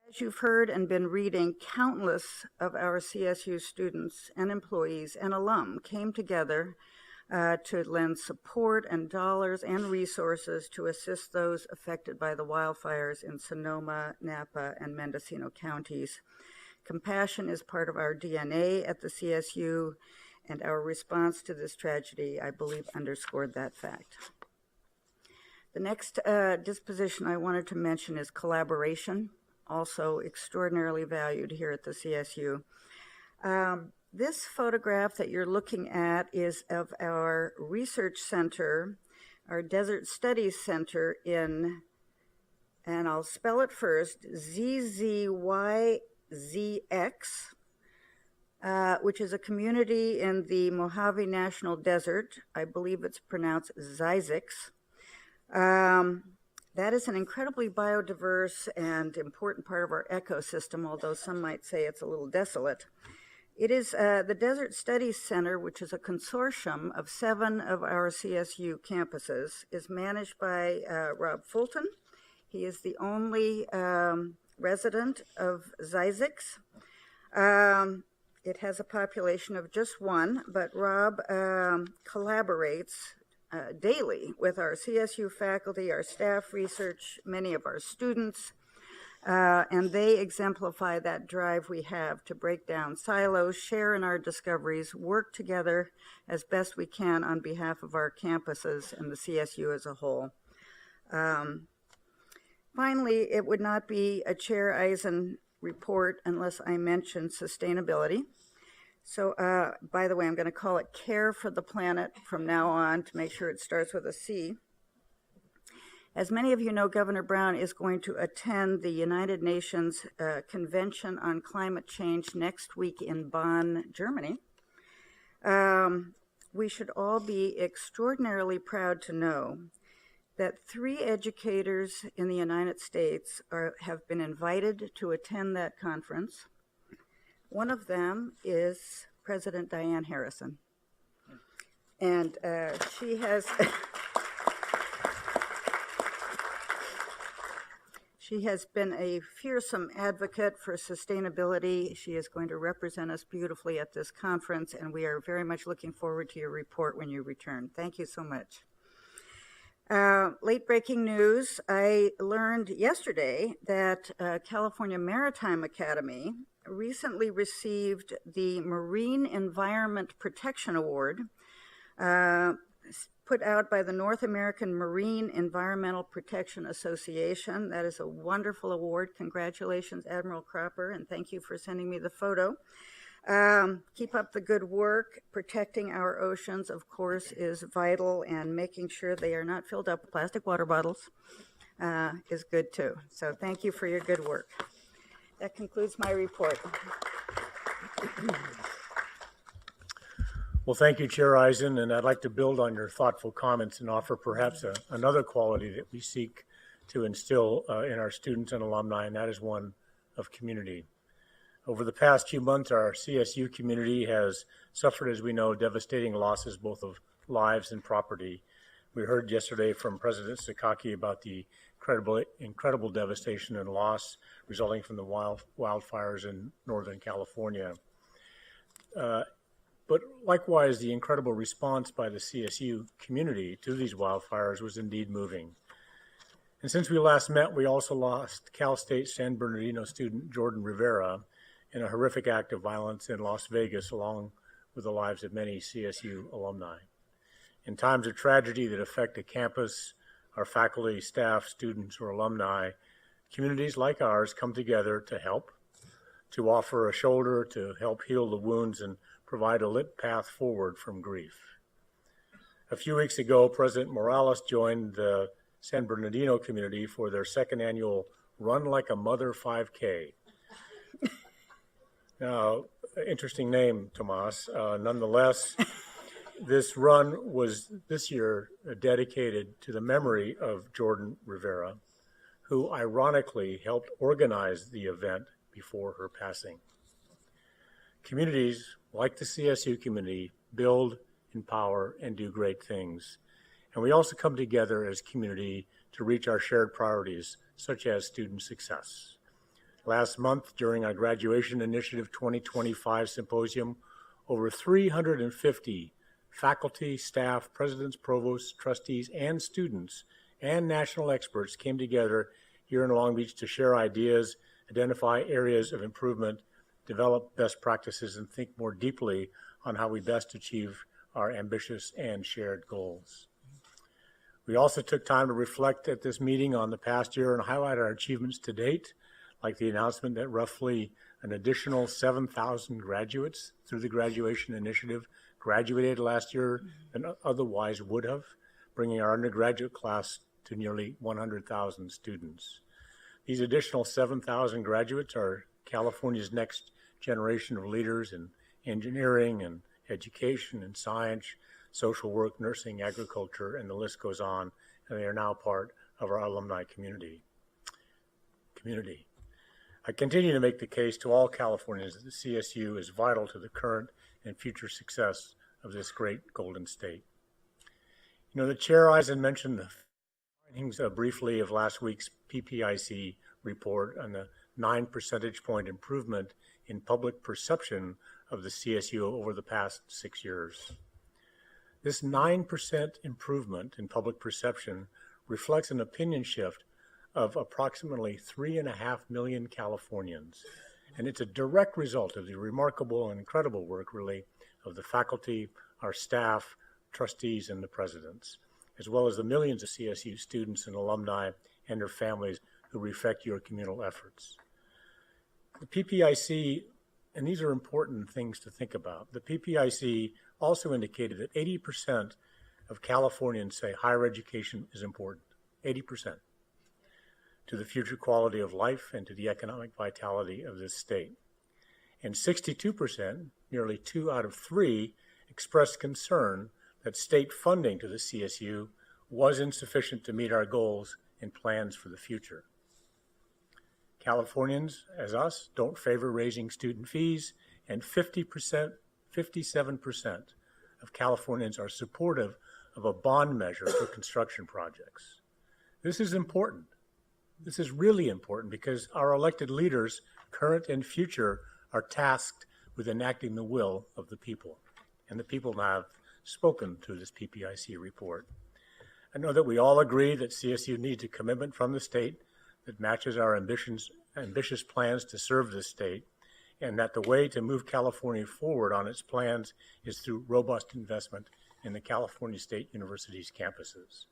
as you've heard and been reading, countless of our CSU students and employees and alum came together to lend support and dollars and resources to assist those affected by the wildfires in Sonoma, Napa, and Mendocino counties. Compassion is part of our DNA at the CSU, and our response to this tragedy, I believe, underscored that fact. The next disposition I wanted to mention is collaboration, also extraordinarily valued here at the CSU. This photograph that you're looking at is of our research center, our Desert Studies Center in, and I'll spell it first, ZZYZX, which is a community in the Mojave National Desert. I believe it's pronounced Zyzix. That is an incredibly biodiverse and important part of our ecosystem, although some might say it's a little desolate. It is the Desert Studies Center, which is a consortium of 7 of our CSU campuses, is managed by Rob Fulton. He is the only resident of Zyzix. It has a population of just 1, but Rob collaborates daily with our CSU faculty, our staff, research, many of our students, and they exemplify that drive we have to break down silos, share in our discoveries, work together as best we can on behalf of our campuses and the CSU as a whole. Finally, it would not be a Chair Eisen report unless I mention sustainability. So, by the way, I'm going to call it Care for the Planet from now on to make sure it starts with a C. As many of you know, Governor Brown is going to attend the United Nations Convention on Climate Change next week in Bonn, Germany. We should all be extraordinarily proud to know that 3 educators in the United States have been invited to attend that conference. One of them is President Diane Harrison. And she has she has been a fearsome advocate for sustainability. She is going to represent us beautifully at this conference, and we are very much looking forward to your report when you return. Thank you so much. Late breaking news, I learned yesterday that California Maritime Academy recently received the Marine Environment Protection Award put out by the North American Marine Environmental Protection Association. That is a wonderful award. Congratulations, Admiral Cropper, and thank you for sending me the photo. Keep up the good work. Protecting our oceans, of course, is vital, and making sure they are not filled up with plastic water bottles is good too. So thank you for your good work. That concludes my report. Well, thank you, Chair Eisen, and I'd like to build on your thoughtful comments and offer perhaps another quality that we seek to instill in our students and alumni, and that is one of community. Over the past few months, our CSU community has suffered, as we know, devastating losses both of lives and property. We heard yesterday from President Sakaki about the incredible devastation and loss resulting from the wildfires in Northern California. But likewise, the incredible response by the CSU community to these wildfires was indeed moving. And since we last met, we also lost Cal State San Bernardino student Jordan Rivera in a horrific act of violence in Las Vegas, along with the lives of many CSU alumni. In times of tragedy that affect a campus, our faculty, staff, students, or alumni, communities like ours come together to help, to offer a shoulder, to help heal the wounds and provide a lit path forward from grief. A few weeks ago, President Morales joined the San Bernardino community for their second annual Run Like a Mother 5K. Now, interesting name, Tomas. Nonetheless, This run was this year dedicated to the memory of Jordan Rivera, who ironically helped organize the event before her passing. Communities like the CSU community build, empower, and do great things. And we also come together as community to reach our shared priorities, such as student success. Last month, during our Graduation Initiative 2025 symposium, over 350 faculty, staff, presidents, provosts, trustees, and students and national experts came together here in Long Beach to share ideas, identify areas of improvement, develop best practices, and think more deeply on how we best achieve our ambitious and shared goals. We also took time to reflect at this meeting on the past year and highlight our achievements to date, like the announcement that roughly an additional 7,000 graduates through the Graduation Initiative graduated last year than otherwise would have, bringing our undergraduate class to nearly 100,000 students. These additional 7,000 graduates are California's next generation of leaders in engineering and education and science, social work, nursing, agriculture, and the list goes on, and they are now part of our alumni community. I continue to make the case to all Californians that the CSU is vital to the current and future success of this great Golden State. You know, the Chair Eisen mentioned the findings briefly of last week's PPIC report on the 9 percentage point improvement in public perception of the CSU over the past 6 years. This 9% improvement in public perception reflects an opinion shift of approximately 3.5 million Californians. And it's a direct result of the remarkable and incredible work, really, of the faculty, our staff, trustees, and the presidents, as well as the millions of CSU students and alumni and their families who reflect your communal efforts. The PPIC, and these are important things to think about, the PPIC also indicated that 80% of Californians say higher education is important, 80%, to the future quality of life and to the economic vitality of this state. And 62%, nearly 2 out of 3, expressed concern that state funding to the CSU was insufficient to meet our goals and plans for the future. Californians, as us, don't favor raising student fees, and 57% of Californians are supportive of a bond measure for construction projects. This is important. This is really important because our elected leaders, current and future, are tasked with enacting the will of the people. And the people now have spoken to this PPIC report. I know that we all agree that CSU needs a commitment from the state that matches our ambitious plans to serve this state, and that the way to move California forward on its plans is through robust investment in the California State University's campuses.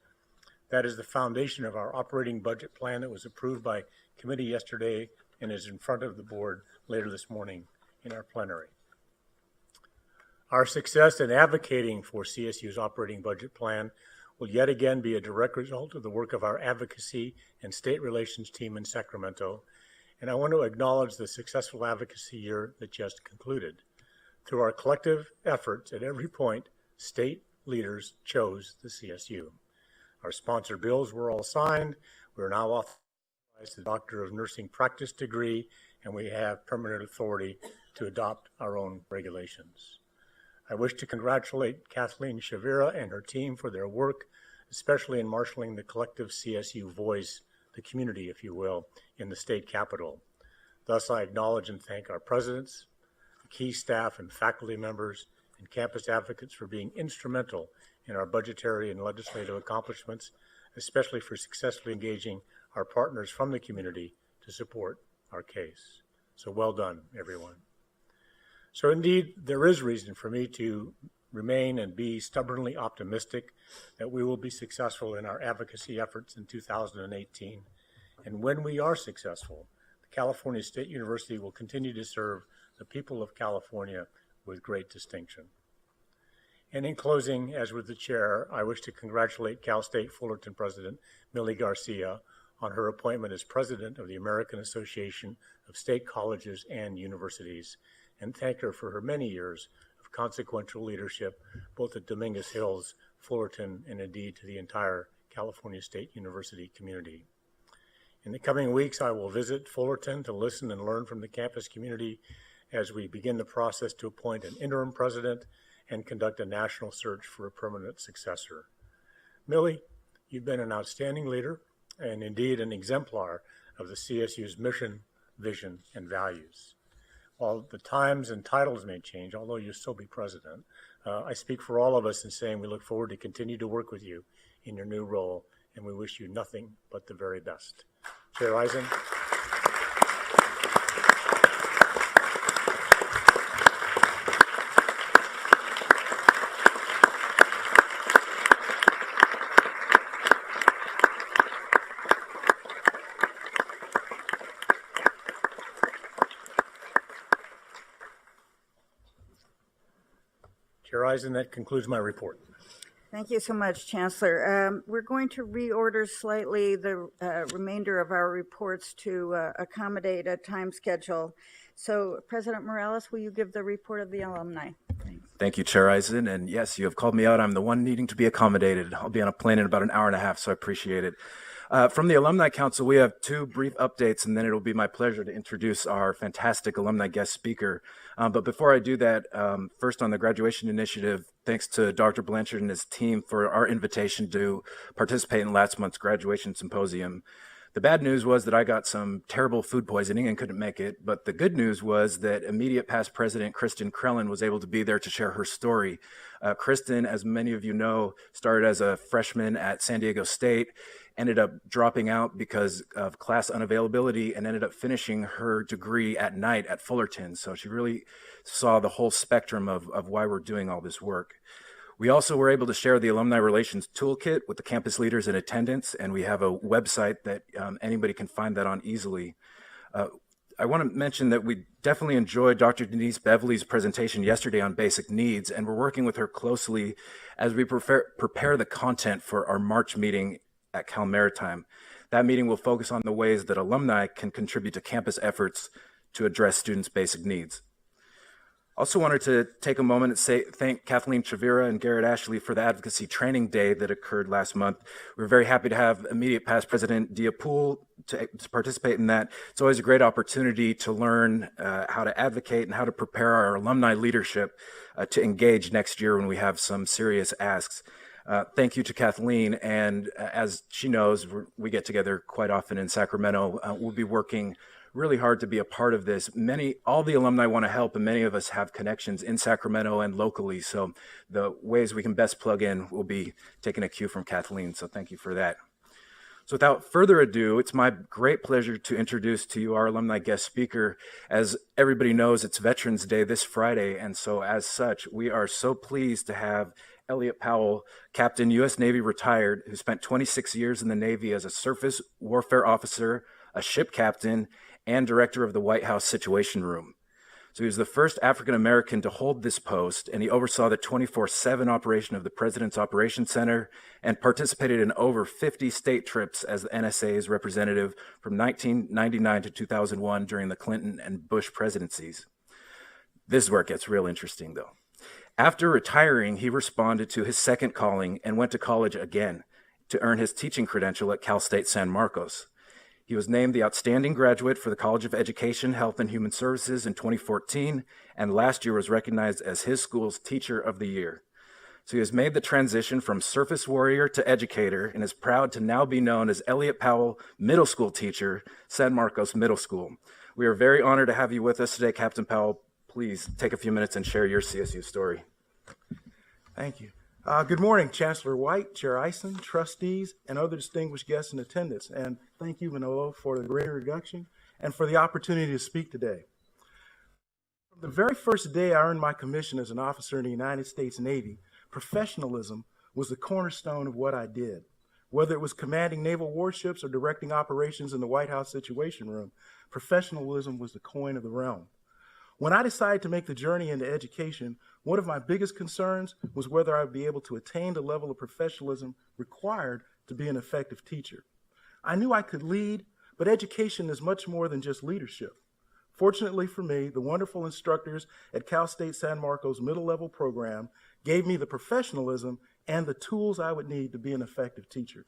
That is the foundation of our operating budget plan that was approved by committee yesterday and is in front of the board later this morning in our plenary. Our success in advocating for CSU's operating budget plan will yet again be a direct result of the work of our advocacy and state relations team in Sacramento, and I want to acknowledge the successful advocacy year that just concluded. Through our collective efforts at every point, state leaders chose the CSU. Our sponsor bills were all signed. We are now authorized the Doctor of Nursing practice degree, and we have permanent authority to adopt our own regulations. I wish to congratulate Kathleen Shavira and her team for their work, especially in marshaling the collective CSU voice, the community, if you will, in the state capitol. Thus, I acknowledge and thank our presidents, key staff and faculty members, and campus advocates for being instrumental in our budgetary and legislative accomplishments, especially for successfully engaging our partners from the community to support our case. So well done, everyone. So indeed, there is reason for me to remain and be stubbornly optimistic that we will be successful in our advocacy efforts in 2018. And when we are successful, the California State University will continue to serve the people of California with great distinction. And in closing, as with the chair, I wish to congratulate Cal State Fullerton President Millie Garcia on her appointment as president of the American Association of State Colleges and Universities, and thank her for her many years of consequential leadership, both at Dominguez Hills, Fullerton, and indeed to the entire California State University community. In the coming weeks, I will visit Fullerton to listen and learn from the campus community as we begin the process to appoint an interim president and conduct a national search for a permanent successor. Millie, you've been an outstanding leader and indeed an exemplar of the CSU's mission, vision, and values. While the times and titles may change, although you'll still be president, I speak for all of us in saying we look forward to continue to work with you in your new role, and we wish you nothing but the very best. Chair Eisen. Chair Eisen, that concludes my report. Thank you so much, Chancellor. We're going to reorder slightly the remainder of our reports to accommodate a time schedule. So, President Morales, will you give the report of the alumni? Thanks. Thank you, Chair Eisen. And yes, you have called me out. I'm the one needing to be accommodated. I'll be on a plane in about an hour and a half, so I appreciate it. From the Alumni Council, we have two brief updates, and then it'll be my pleasure to introduce our fantastic alumni guest speaker. But before I do that, first on the graduation initiative, thanks to Dr. Blanchard and his team for our invitation to participate in last month's graduation symposium. The bad news was that I got some terrible food poisoning and couldn't make it, but the good news was that immediate past President Kristen Krellin was able to be there to share her story. Kristen, as many of you know, started as a freshman at San Diego State, ended up dropping out because of class unavailability, and ended up finishing her degree at night at Fullerton. So she really saw the whole spectrum of why we're doing all this work. We also were able to share the Alumni Relations Toolkit with the campus leaders in attendance, and we have a website that anybody can find that on easily. I want to mention that we definitely enjoyed Dr. Denise Beverly's presentation yesterday on basic needs, and we're working with her closely as we prepare the content for our March meeting at Cal Maritime. That meeting will focus on the ways that alumni can contribute to campus efforts to address students' basic needs. Also wanted to take a moment and thank Kathleen Chavira and Garrett Ashley for the advocacy training day that occurred last month. We're very happy to have immediate past President Dia Poole to participate in that. It's always a great opportunity to learn how to advocate and how to prepare our alumni leadership to engage next year when we have some serious asks. Thank you to Kathleen, and as she knows, we get together quite often in Sacramento. We'll be working really hard to be a part of this. All the alumni want to help, and many of us have connections in Sacramento and locally. So the ways we can best plug in will be taking a cue from Kathleen. So thank you for that. So without further ado, it's my great pleasure to introduce to you our alumni guest speaker. As everybody knows, it's Veterans Day this Friday. And so as such, we are so pleased to have Elliot Powell, Captain U.S. Navy retired, who spent 26 years in the Navy as a surface warfare officer, a ship captain, and director of the White House Situation Room. So he was the first African-American to hold this post, and he oversaw the 24/7 operation of the President's Operations Center and participated in over 50 state trips as the NSA's representative from 1999 to 2001 during the Clinton and Bush presidencies. This is where it gets real interesting, though. After retiring, he responded to his second calling and went to college again to earn his teaching credential at Cal State San Marcos. He was named the Outstanding Graduate for the College of Education, Health, and Human Services in 2014, and last year was recognized as his school's Teacher of the Year. So he has made the transition from surface warrior to educator and is proud to now be known as Elliot Powell Middle School Teacher, San Marcos Middle School. We are very honored to have you with us today, Captain Powell. Please take a few minutes and share your CSU story. Thank you. Good morning, Chancellor White, Chair Eisen, trustees, and other distinguished guests in attendance. And thank you, Manolo, for the great introduction and for the opportunity to speak today. From the very first day I earned my commission as an officer in the United States Navy, professionalism was the cornerstone of what I did. Whether it was commanding naval warships or directing operations in the White House Situation Room, professionalism was the coin of the realm. When I decided to make the journey into education, one of my biggest concerns was whether I would be able to attain the level of professionalism required to be an effective teacher. I knew I could lead, but education is much more than just leadership. Fortunately for me, the wonderful instructors at Cal State San Marcos middle level program gave me the professionalism and the tools I would need to be an effective teacher.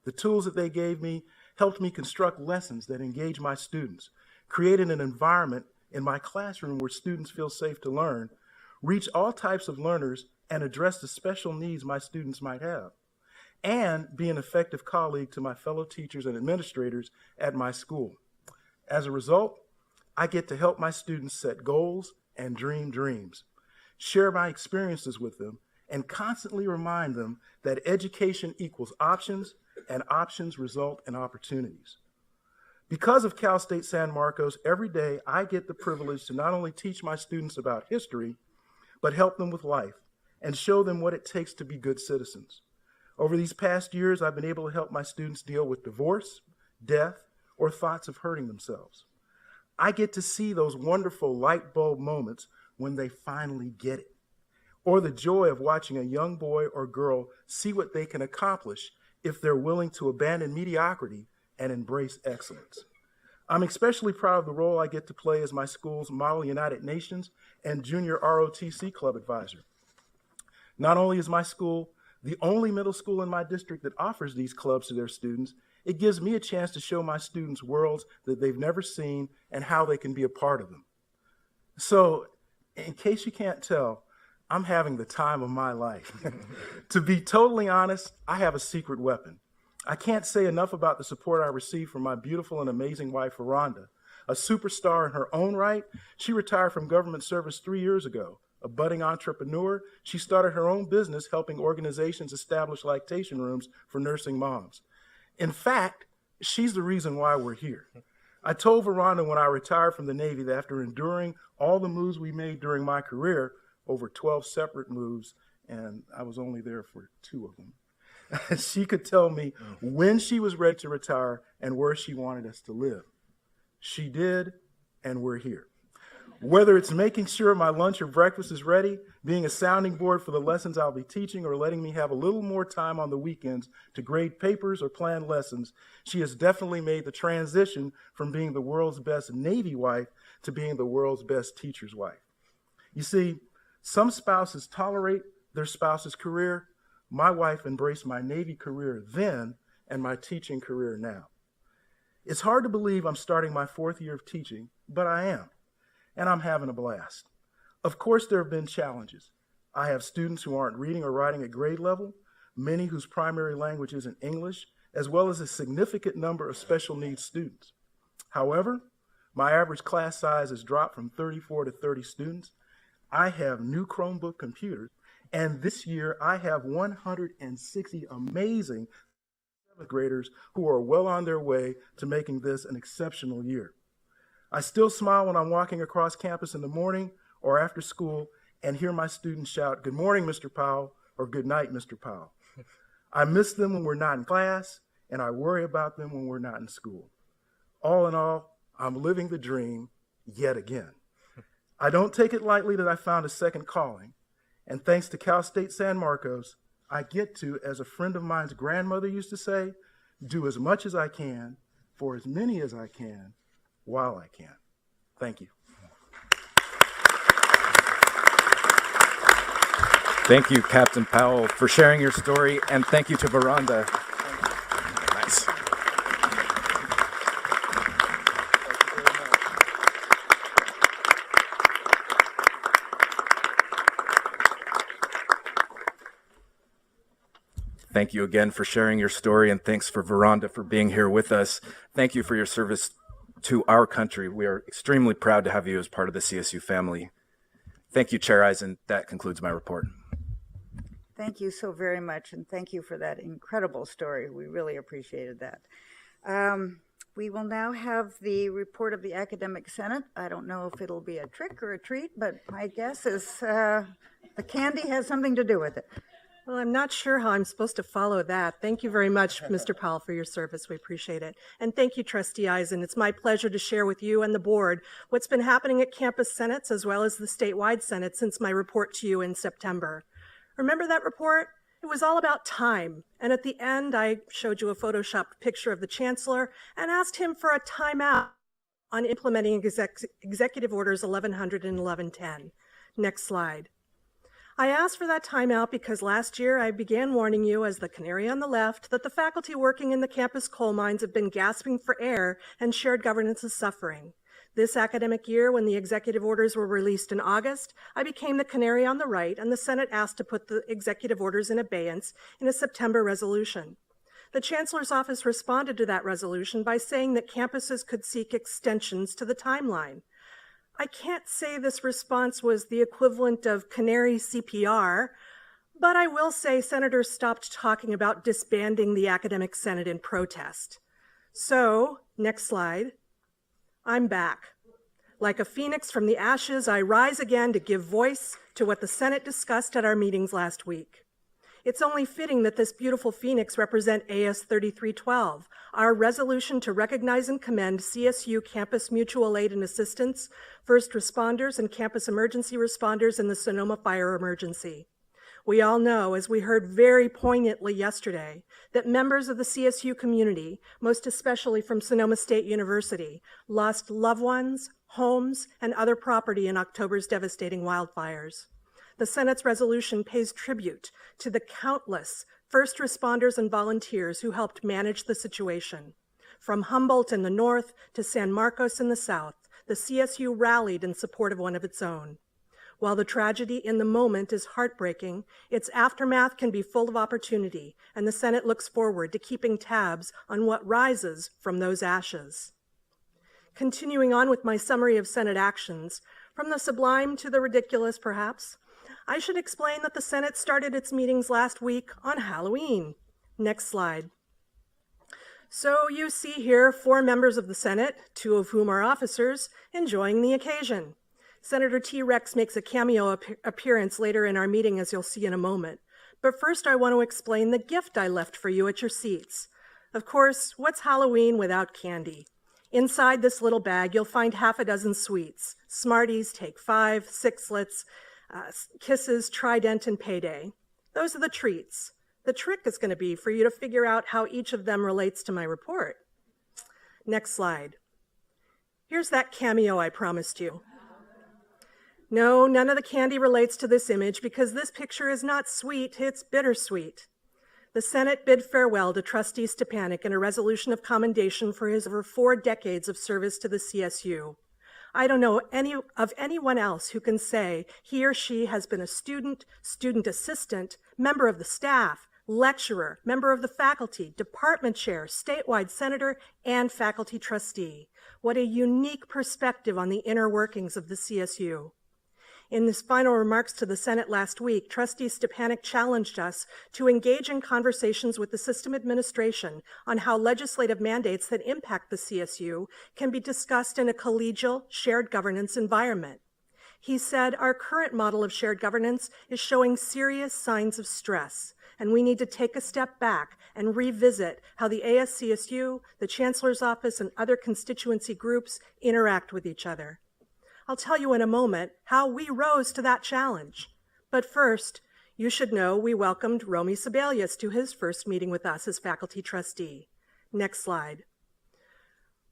The tools that they gave me helped me construct lessons that engage my students, created an environment in my classroom where students feel safe to learn, reach all types of learners, and address the special needs my students might have, and be an effective colleague to my fellow teachers and administrators at my school. As a result, I get to help my students set goals and dream dreams, share my experiences with them, and constantly remind them that education equals options and options result in opportunities. Because of Cal State San Marcos, every day I get the privilege to not only teach my students about history, but help them with life and show them what it takes to be good citizens. Over these past years, I've been able to help my students deal with divorce, death, or thoughts of hurting themselves. I get to see those wonderful light bulb moments when they finally get it, or the joy of watching a young boy or girl see what they can accomplish if they're willing to abandon mediocrity and embrace excellence. I'm especially proud of the role I get to play as my school's Model United Nations and Junior ROTC Club advisor. Not only is my school the only middle school in my district that offers these clubs to their students, it gives me a chance to show my students worlds that they've never seen and how they can be a part of them. So, in case you can't tell, I'm having the time of my life. To be totally honest, I have a secret weapon. I can't say enough about the support I receive from my beautiful and amazing wife, Veranda. A superstar in her own right, she retired from government service 3 years ago. A budding entrepreneur, she started her own business helping organizations establish lactation rooms for nursing moms. In fact, she's the reason why we're here. I told Veranda when I retired from the Navy that after enduring all the moves we made during my career, over 12 separate moves, and I was only there for 2 of them, she could tell me when she was ready to retire and where she wanted us to live. She did, and we're here. Whether it's making sure my lunch or breakfast is ready, being a sounding board for the lessons I'll be teaching, or letting me have a little more time on the weekends to grade papers or plan lessons, she has definitely made the transition from being the world's best Navy wife to being the world's best teacher's wife. You see, some spouses tolerate their spouse's career. My wife embraced my Navy career then and my teaching career now. It's hard to believe I'm starting my 4th year of teaching, but I am. And I'm having a blast. Of course, there have been challenges. I have students who aren't reading or writing at grade level, many whose primary language isn't English, as well as a significant number of special needs students. However, my average class size has dropped from 34 to 30 students. I have new Chromebook computers, and this year I have 160 amazing 7th graders who are well on their way to making this an exceptional year. I still smile when I'm walking across campus in the morning or after school and hear my students shout, "Good morning, Mr. Powell," or "Good night, Mr. Powell." I miss them when we're not in class, and I worry about them when we're not in school. All in all, I'm living the dream yet again. I don't take it lightly that I found a second calling, and thanks to Cal State San Marcos, I get to, as a friend of mine's grandmother used to say, do as much as I can for as many as I can while I can. Thank you. Thank you, Captain Powell, for sharing your story, and thank you to Veranda. Nice. Thank you again for sharing your story, and thanks for Veranda for being here with us. Thank you for your service to our country. We are extremely proud to have you as part of the CSU family. Thank you, Chair Eisen. That concludes my report. Thank you so very much, and thank you for that incredible story. We really appreciated that. We will now have the report of the Academic Senate. I don't know if it'll be a trick or a treat, but my guess is the candy has something to do with it. Well, I'm not sure how I'm supposed to follow that. Thank you very much, Mr. Powell, for your service. We appreciate it. And thank you, Trustee Eisen. It's my pleasure to share with you and the board what's been happening at campus senates as well as the statewide senate since my report to you in September. Remember that report? It was all about time. And at the end, I showed you a photoshopped picture of the chancellor and asked him for a timeout on implementing Executive Orders 1100 and 1110. Next slide. I asked for that timeout because last year I began warning you, as the canary on the left, that the faculty working in the campus coal mines have been gasping for air and shared governance is suffering. This academic year, when the executive orders were released in August, I became the canary on the right, and the Senate asked to put the executive orders in abeyance in a September resolution. The Chancellor's office responded to that resolution by saying that campuses could seek extensions to the timeline. I can't say this response was the equivalent of canary CPR, but I will say senators stopped talking about disbanding the Academic Senate in protest. So, next slide. I'm back. Like a phoenix from the ashes, I rise again to give voice to what the Senate discussed at our meetings last week. It's only fitting that this beautiful phoenix represent AS 3312, our resolution to recognize and commend CSU campus mutual aid and assistance, first responders, and campus emergency responders in the Sonoma fire emergency. We all know, as we heard very poignantly yesterday, that members of the CSU community, most especially from Sonoma State University, lost loved ones, homes, and other property in October's devastating wildfires. The Senate's resolution pays tribute to the countless first responders and volunteers who helped manage the situation. From Humboldt in the north to San Marcos in the south, the CSU rallied in support of one of its own. While the tragedy in the moment is heartbreaking, its aftermath can be full of opportunity, and the Senate looks forward to keeping tabs on what rises from those ashes. Continuing on with my summary of Senate actions, from the sublime to the ridiculous perhaps, I should explain that the Senate started its meetings last week on Halloween. Next slide. So you see here 4 members of the Senate, 2 of whom are officers, enjoying the occasion. Senator T. Rex makes a cameo appearance later in our meeting, as you'll see in a moment. But first I want to explain the gift I left for you at your seats. Of course, what's Halloween without candy? Inside this little bag, you'll find half a dozen sweets. Smarties, Take 5, Sixlets, Kisses, Trident, and Payday. Those are the treats. The trick is going to be for you to figure out how each of them relates to my report. Next slide. Here's that cameo I promised you. No, none of the candy relates to this image because this picture is not sweet, it's bittersweet. The Senate bid farewell to Trustee Stepanek in a resolution of commendation for his over 4 decades of service to the CSU. I don't know of anyone else who can say he or she has been a student, student assistant, member of the staff, lecturer, member of the faculty, department chair, statewide senator, and faculty trustee. What a unique perspective on the inner workings of the CSU. In his final remarks to the Senate last week, Trustee Stepanek challenged us to engage in conversations with the system administration on how legislative mandates that impact the CSU can be discussed in a collegial, shared governance environment. He said our current model of shared governance is showing serious signs of stress, and we need to take a step back and revisit how the ASCSU, the Chancellor's Office, and other constituency groups interact with each other. I'll tell you in a moment how we rose to that challenge. But first, you should know we welcomed Romy Sebelius to his first meeting with us as faculty trustee. Next slide.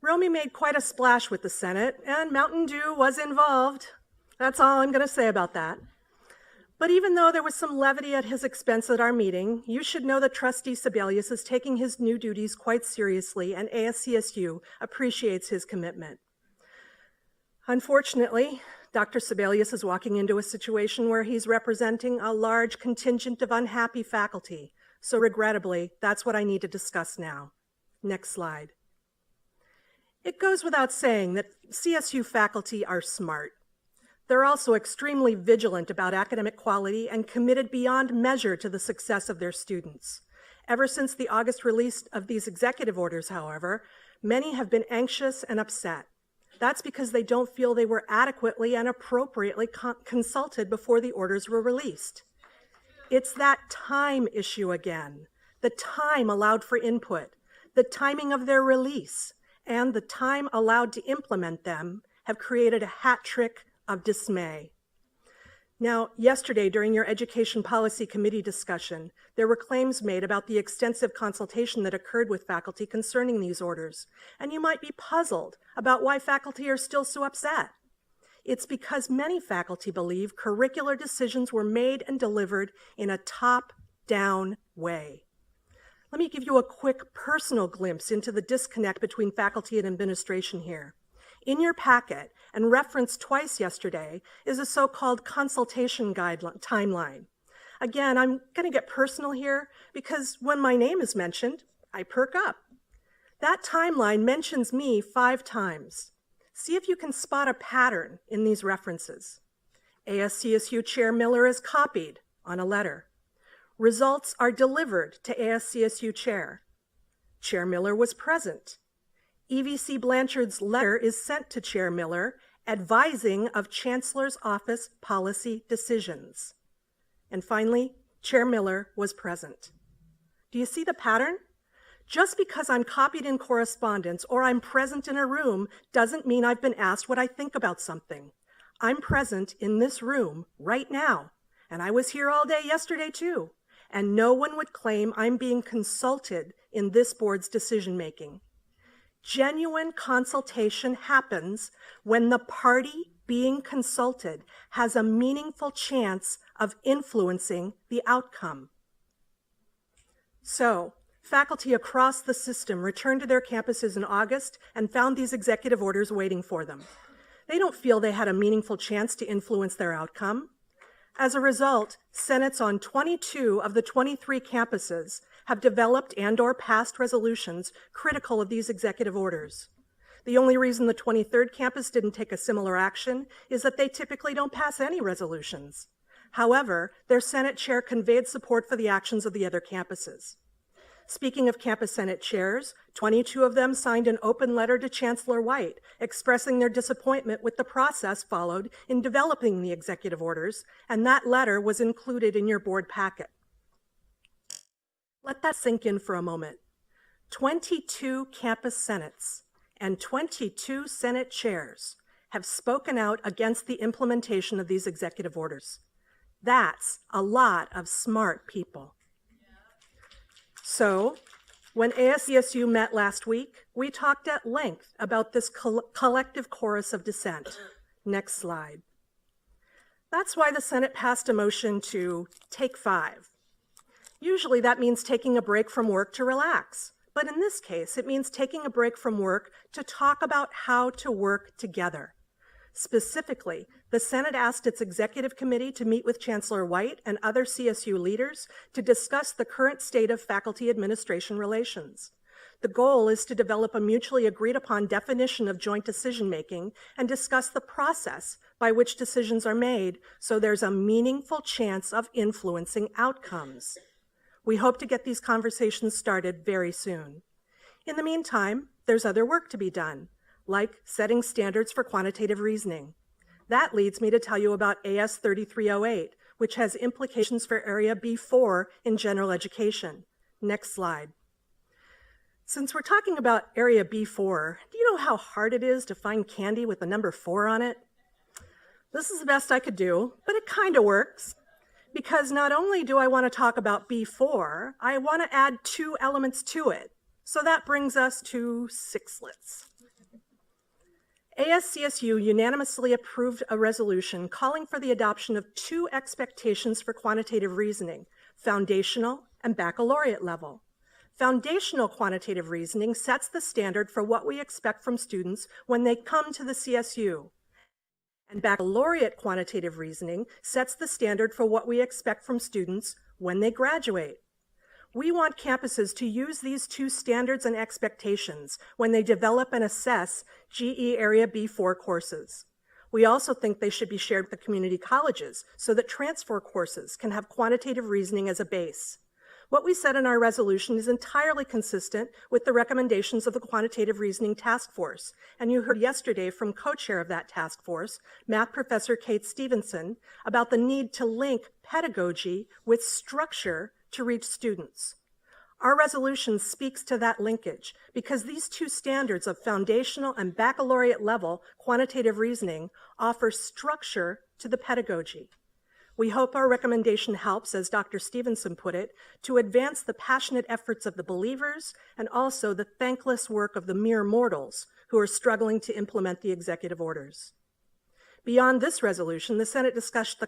Romy made quite a splash with the Senate, and Mountain Dew was involved. That's all I'm going to say about that. But even though there was some levity at his expense at our meeting, you should know that Trustee Sebelius is taking his new duties quite seriously, and ASCSU appreciates his commitment. Unfortunately, Dr. Sebelius is walking into a situation where he's representing a large contingent of unhappy faculty. So regrettably, that's what I need to discuss now. Next slide. It goes without saying that CSU faculty are smart. They're also extremely vigilant about academic quality and committed beyond measure to the success of their students. Ever since the August release of these executive orders, however, many have been anxious and upset. That's because they don't feel they were adequately and appropriately consulted before the orders were released. It's that time issue again. The time allowed for input, the timing of their release, and the time allowed to implement them have created a hat trick of dismay. Now, yesterday during your Education Policy Committee discussion, there were claims made about the extensive consultation that occurred with faculty concerning these orders, and you might be puzzled about why faculty are still so upset. It's because many faculty believe curricular decisions were made and delivered in a top-down way. Let me give you a quick personal glimpse into the disconnect between faculty and administration here. In your packet, and referenced twice yesterday, is a so-called consultation timeline. Again, I'm going to get personal here because when my name is mentioned, I perk up. That timeline mentions me 5 times. See if you can spot a pattern in these references. ASCSU Chair Miller is copied on a letter. Results are delivered to ASCSU Chair. Chair Miller was present. EVC Blanchard's letter is sent to Chair Miller, advising of Chancellor's Office policy decisions. And finally, Chair Miller was present. Do you see the pattern? Just because I'm copied in correspondence or I'm present in a room doesn't mean I've been asked what I think about something. I'm present in this room right now, and I was here all day yesterday too, and no one would claim I'm being consulted in this board's decision-making. Genuine consultation happens when the party being consulted has a meaningful chance of influencing the outcome. So, faculty across the system returned to their campuses in August and found these executive orders waiting for them. They don't feel they had a meaningful chance to influence their outcome. As a result, Senates on 22 of the 23 campuses have developed and/or passed resolutions critical of these executive orders. The only reason the 23rd campus didn't take a similar action is that they typically don't pass any resolutions. However, their Senate chair conveyed support for the actions of the other campuses. Speaking of campus Senate chairs, 22 of them signed an open letter to Chancellor White expressing their disappointment with the process followed in developing the executive orders, and that letter was included in your board packet. Let that sink in for a moment. 22 campus senates and 22 Senate chairs have spoken out against the implementation of these executive orders. That's a lot of smart people. So, when ASCSU met last week, we talked at length about this collective chorus of dissent. Next slide. That's why the Senate passed a motion to take 5. Usually that means taking a break from work to relax. But in this case, it means taking a break from work to talk about how to work together. Specifically, the Senate asked its executive committee to meet with Chancellor White and other CSU leaders to discuss the current state of faculty-administration relations. The goal is to develop a mutually agreed upon definition of joint decision-making and discuss the process by which decisions are made so there's a meaningful chance of influencing outcomes. We hope to get these conversations started very soon. In the meantime, there's other work to be done, like setting standards for quantitative reasoning. That leads me to tell you about AS 3308, which has implications for Area B4 in general education. Next slide. Since we're talking about Area B4, do you know how hard it is to find candy with the number 4 on it? This is the best I could do, but it kind of works. Because not only do I want to talk about B4, I want to add 2 elements to it. So that brings us to sixlets. ASCSU unanimously approved a resolution calling for the adoption of 2 expectations for quantitative reasoning, foundational and baccalaureate level. Foundational quantitative reasoning sets the standard for what we expect from students when they come to the CSU. And baccalaureate quantitative reasoning sets the standard for what we expect from students when they graduate. We want campuses to use these 2 standards and expectations when they develop and assess GE Area B4 courses. We also think they should be shared with the community colleges so that transfer courses can have quantitative reasoning as a base. What we said in our resolution is entirely consistent with the recommendations of the Quantitative Reasoning Task Force, and you heard yesterday from co-chair of that task force, math professor Kate Stevenson, about the need to link pedagogy with structure to reach students. Our resolution speaks to that linkage because these 2 standards of foundational and baccalaureate level quantitative reasoning offer structure to the pedagogy. We hope our recommendation helps, as Dr. Stevenson put it, to advance the passionate efforts of the believers and also the thankless work of the mere mortals who are struggling to implement the executive orders. Beyond this resolution, the Senate discussed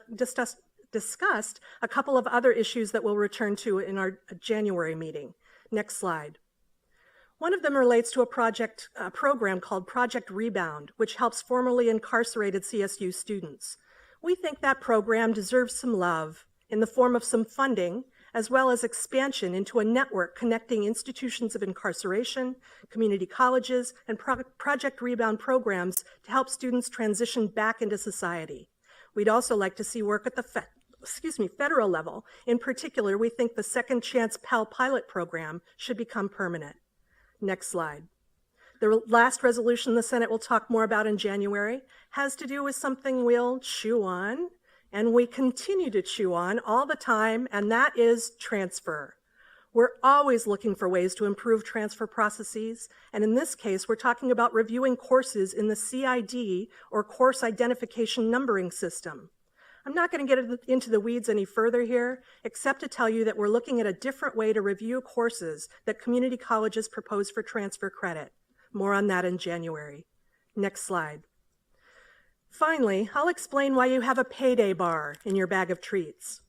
a couple of other issues that we'll return to in our January meeting. Next slide. One of them relates to a program called Project Rebound, which helps formerly incarcerated CSU students. We think that program deserves some love in the form of some funding, as well as expansion into a network connecting institutions of incarceration, community colleges, and Project Rebound programs to help students transition back into society. We'd also like to see work at the federal level. In particular, we think the Second Chance Pell Pilot Program should become permanent. Next slide. The last resolution the Senate will talk more about in January has to do with something we'll chew on, and we continue to chew on all the time, and that is transfer. We're always looking for ways to improve transfer processes, and in this case, we're talking about reviewing courses in the CID, or Course Identification Numbering System. I'm not going to get into the weeds any further here, except to tell you that we're looking at a different way to review courses that community colleges propose for transfer credit. More on that in January. Next slide. Finally, I'll explain why you have a payday bar in your bag of treats.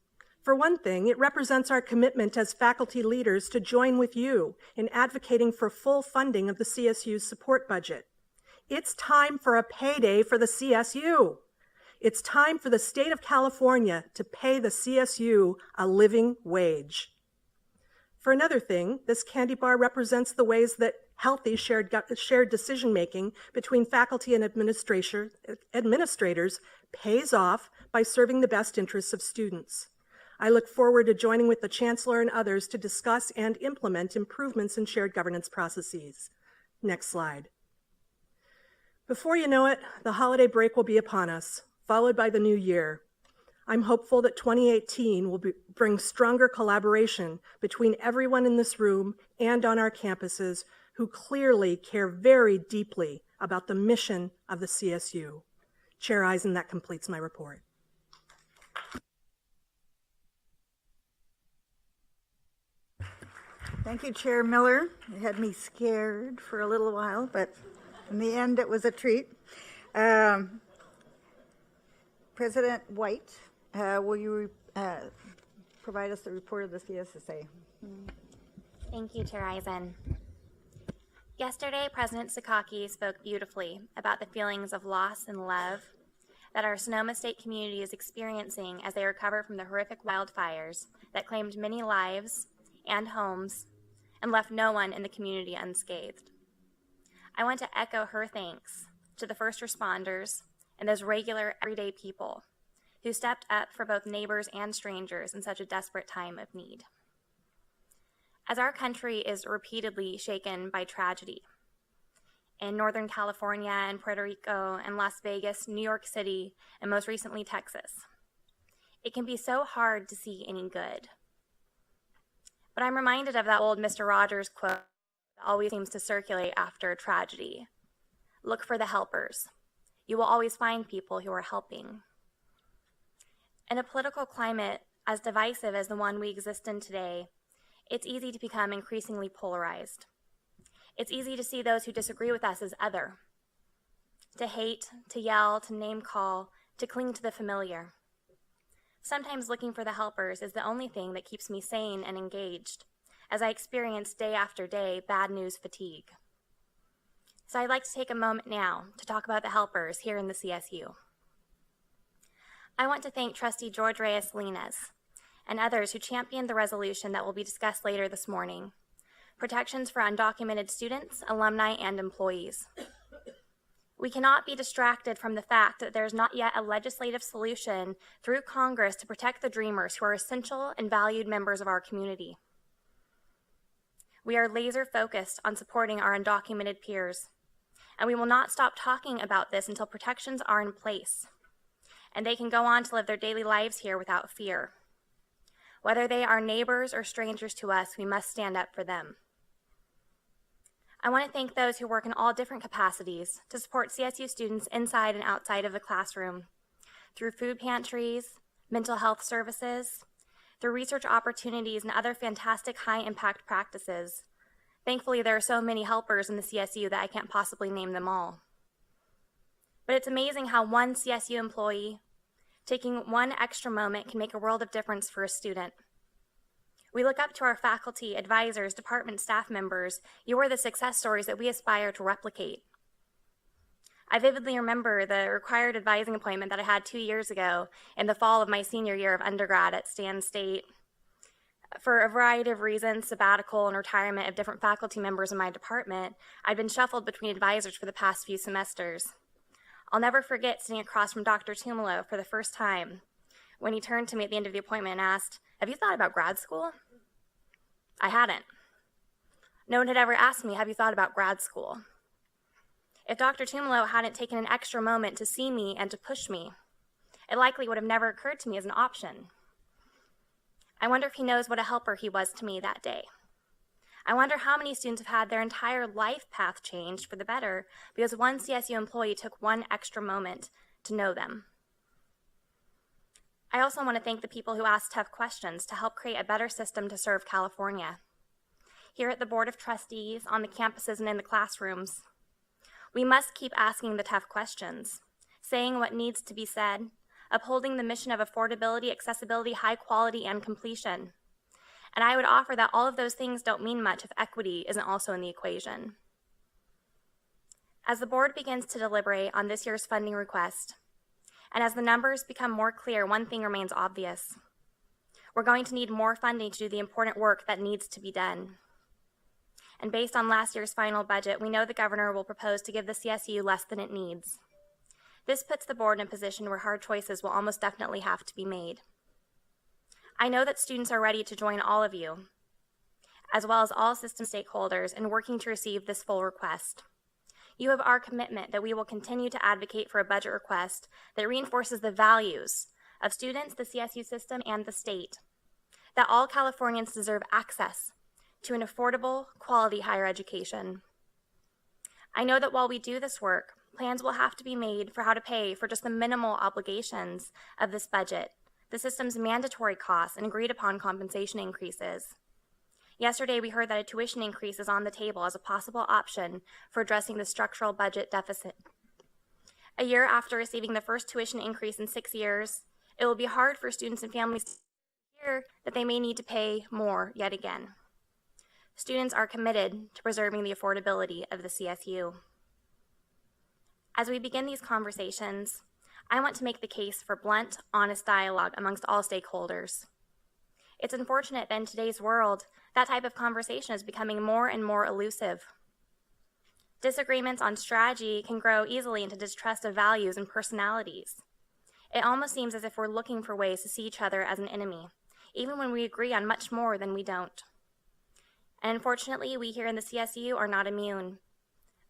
For one thing, it represents our commitment as faculty leaders to join with you in advocating for full funding of the CSU's support budget. It's time for a payday for the CSU. It's time for the state of California to pay the CSU a living wage. For another thing, this candy bar represents the ways that healthy shared decision-making between faculty and administrators pays off by serving the best interests of students. I look forward to joining with the Chancellor and others to discuss and implement improvements in shared governance processes. Next slide. Before you know it, the holiday break will be upon us, followed by the new year. I'm hopeful that 2018 will bring stronger collaboration between everyone in this room and on our campuses who clearly care very deeply about the mission of the CSU. Chair Eisen, that completes my report. Thank you, Chair Miller. You had me scared for a little while, but in the end, it was a treat. President White, will you provide us the report of the CSSA? Thank you, Chair Eisen. Yesterday, President Sakaki spoke beautifully about the feelings of loss and love that our Sonoma State community is experiencing as they recover from the horrific wildfires that claimed many lives and homes and left no one in the community unscathed. I want to echo her thanks to the first responders and those regular, everyday people who stepped up for both neighbors and strangers in such a desperate time of need. As our country is repeatedly shaken by tragedy, in Northern California and Puerto Rico and Las Vegas, New York City, and most recently Texas, it can be so hard to see any good. But I'm reminded of that old Mr. Rogers quote that always seems to circulate after a tragedy. Look for the helpers. You will always find people who are helping. In a political climate as divisive as the one we exist in today, it's easy to become increasingly polarized. It's easy to see those who disagree with us as other, to hate, to yell, to name call, to cling to the familiar. Sometimes looking for the helpers is the only thing that keeps me sane and engaged, as I experience day after day bad news fatigue. So I'd like to take a moment now to talk about the helpers here in the CSU. I want to thank Trustee George Reyes-Salinas and others who championed the resolution that will be discussed later this morning, protections for undocumented students, alumni, and employees. We cannot be distracted from the fact that there's not yet a legislative solution through Congress to protect the dreamers who are essential and valued members of our community. We are laser focused on supporting our undocumented peers, and we will not stop talking about this until protections are in place and they can go on to live their daily lives here without fear. Whether they are neighbors or strangers to us, we must stand up for them. I want to thank those who work in all different capacities to support CSU students inside and outside of the classroom, through food pantries, mental health services, through research opportunities and other fantastic high-impact practices. Thankfully, there are so many helpers in the CSU that I can't possibly name them all. But it's amazing how one CSU employee taking one extra moment can make a world of difference for a student. We look up to our faculty, advisors, department staff members. You are the success stories that we aspire to replicate. I vividly remember the required advising appointment that I had 2 years ago in the fall of my senior year of undergrad at Stan State. For a variety of reasons, sabbatical and retirement of different faculty members in my department, I'd been shuffled between advisors for the past few semesters. I'll never forget sitting across from Dr. Tumalo for the first time when he turned to me at the end of the appointment and asked, "Have you thought about grad school?" I hadn't. No one had ever asked me, "Have you thought about grad school?" If Dr. Tumalo hadn't taken an extra moment to see me and to push me, it likely would have never occurred to me as an option. I wonder if he knows what a helper he was to me that day. I wonder how many students have had their entire life path changed for the better because one CSU employee took one extra moment to know them. I also want to thank the people who asked tough questions to help create a better system to serve California. Here at the Board of Trustees, on the campuses, and in the classrooms, we must keep asking the tough questions, saying what needs to be said, upholding the mission of affordability, accessibility, high quality, and completion. And I would offer that all of those things don't mean much if equity isn't also in the equation. As the board begins to deliberate on this year's funding request, and as the numbers become more clear, one thing remains obvious. We're going to need more funding to do the important work that needs to be done. And based on last year's final budget, we know the governor will propose to give the CSU less than it needs. This puts the board in a position where hard choices will almost definitely have to be made. I know that students are ready to join all of you, as well as all system stakeholders, in working to receive this full request. You have our commitment that we will continue to advocate for a budget request that reinforces the values of students, the CSU system, and the state, that all Californians deserve access to an affordable, quality higher education. I know that while we do this work, plans will have to be made for how to pay for just the minimal obligations of this budget, the system's mandatory costs, and agreed upon compensation increases. Yesterday, we heard that a tuition increase is on the table as a possible option for addressing the structural budget deficit. A year after receiving the first tuition increase in 6 years, it will be hard for students and families to hear that they may need to pay more yet again. Students are committed to preserving the affordability of the CSU. As we begin these conversations, I want to make the case for blunt, honest dialogue amongst all stakeholders. It's unfortunate that in today's world, that type of conversation is becoming more and more elusive. Disagreements on strategy can grow easily into distrust of values and personalities. It almost seems as if we're looking for ways to see each other as an enemy, even when we agree on much more than we don't. And unfortunately, we here in the CSU are not immune.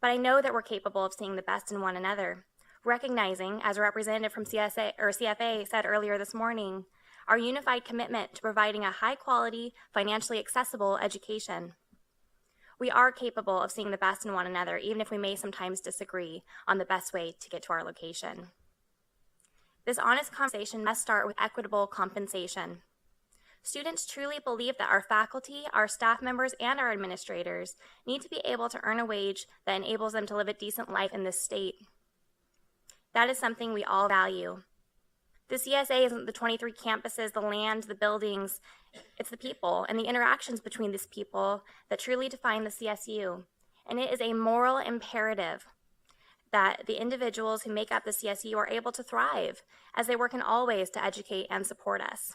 But I know that we're capable of seeing the best in one another, recognizing, as a representative from CFA said earlier this morning, our unified commitment to providing a high-quality, financially accessible education. We are capable of seeing the best in one another, even if we may sometimes disagree on the best way to get to our location. This honest conversation must start with equitable compensation. Students truly believe that our faculty, our staff members, and our administrators need to be able to earn a wage that enables them to live a decent life in this state. That is something we all value. The CSA isn't the 23 campuses, the land, the buildings. It's the people and the interactions between these people that truly define the CSU. And it is a moral imperative that the individuals who make up the CSU are able to thrive as they work in all ways to educate and support us.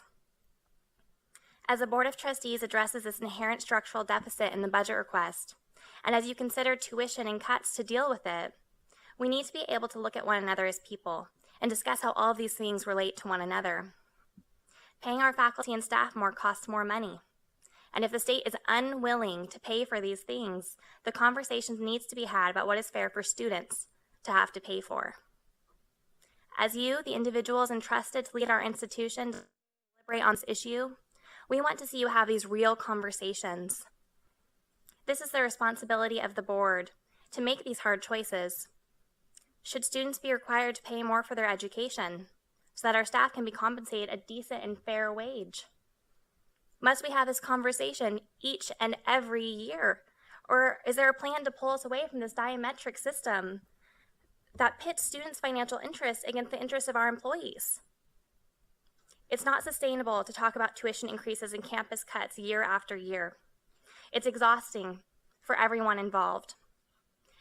As the Board of Trustees addresses this inherent structural deficit in the budget request, and as you consider tuition and cuts to deal with it, we need to be able to look at one another as people and discuss how all of these things relate to one another. Paying our faculty and staff more costs more money. And if the state is unwilling to pay for these things, the conversation needs to be had about what is fair for students to have to pay for. As you, the individuals entrusted to lead our institution, deliberate on this issue, we want to see you have these real conversations. This is the responsibility of the board to make these hard choices. Should students be required to pay more for their education? so that our staff can be compensated a decent and fair wage? Must we have this conversation each and every year? Or is there a plan to pull us away from this diametric system that pits students' financial interests against the interests of our employees? It's not sustainable to talk about tuition increases and campus cuts year after year. It's exhausting for everyone involved.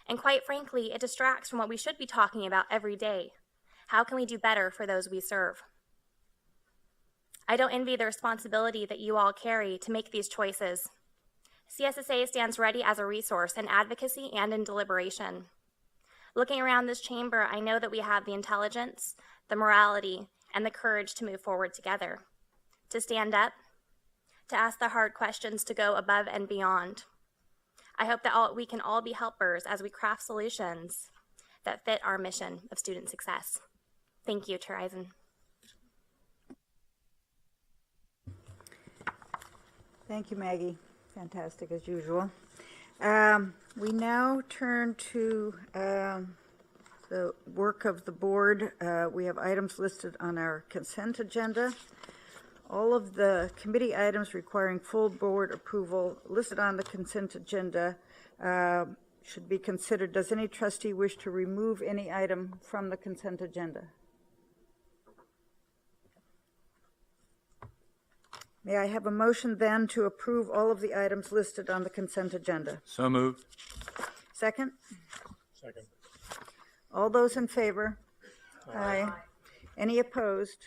And quite frankly, it distracts from what we should be talking about every day. How can we do better for those we serve? I don't envy the responsibility that you all carry to make these choices. CSSA stands ready as a resource in advocacy and in deliberation. Looking around this chamber, I know that we have the intelligence, the morality, and the courage to move forward together, to stand up, to ask the hard questions, to go above and beyond. I hope that we can all be helpers as we craft solutions that fit our mission of student success. Thank you, Chair Eisen. Thank you, Maggie. Fantastic as usual. We now turn to the work of the board. We have items listed on our consent agenda. All of the committee items requiring full board approval listed on the consent agenda should be considered. Does any trustee wish to remove any item from the consent agenda? May I have a motion then to approve all of the items listed on the consent agenda? So moved. Second? Second. All those in favor? Aye. Any opposed?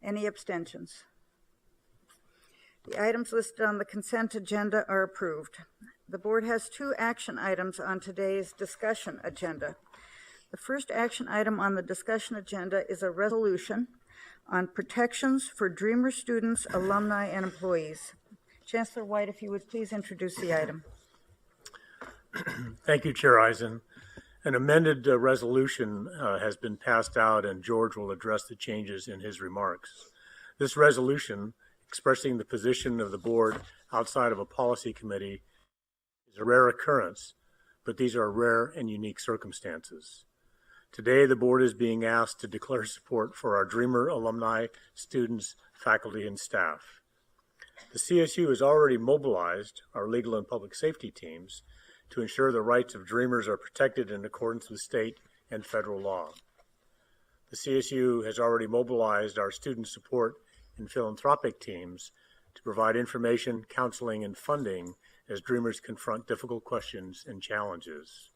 Any abstentions? The items listed on the consent agenda are approved. The board has 2 action items on today's discussion agenda. The first action item on the discussion agenda is a resolution on protections for Dreamer students, alumni, and employees. Chancellor White, if you would please introduce the item. Thank you, Chair Eisen. An amended resolution has been passed out, and George will address the changes in his remarks. This resolution, expressing the position of the board outside of a policy committee, is a rare occurrence, but these are rare and unique circumstances. Today, the board is being asked to declare support for our Dreamer alumni, students, faculty, and staff. The CSU has already mobilized our legal and public safety teams to ensure the rights of Dreamers are protected in accordance with state and federal law. The CSU has already mobilized our student support and philanthropic teams to provide information, counseling, and funding as Dreamers confront difficult questions and challenges.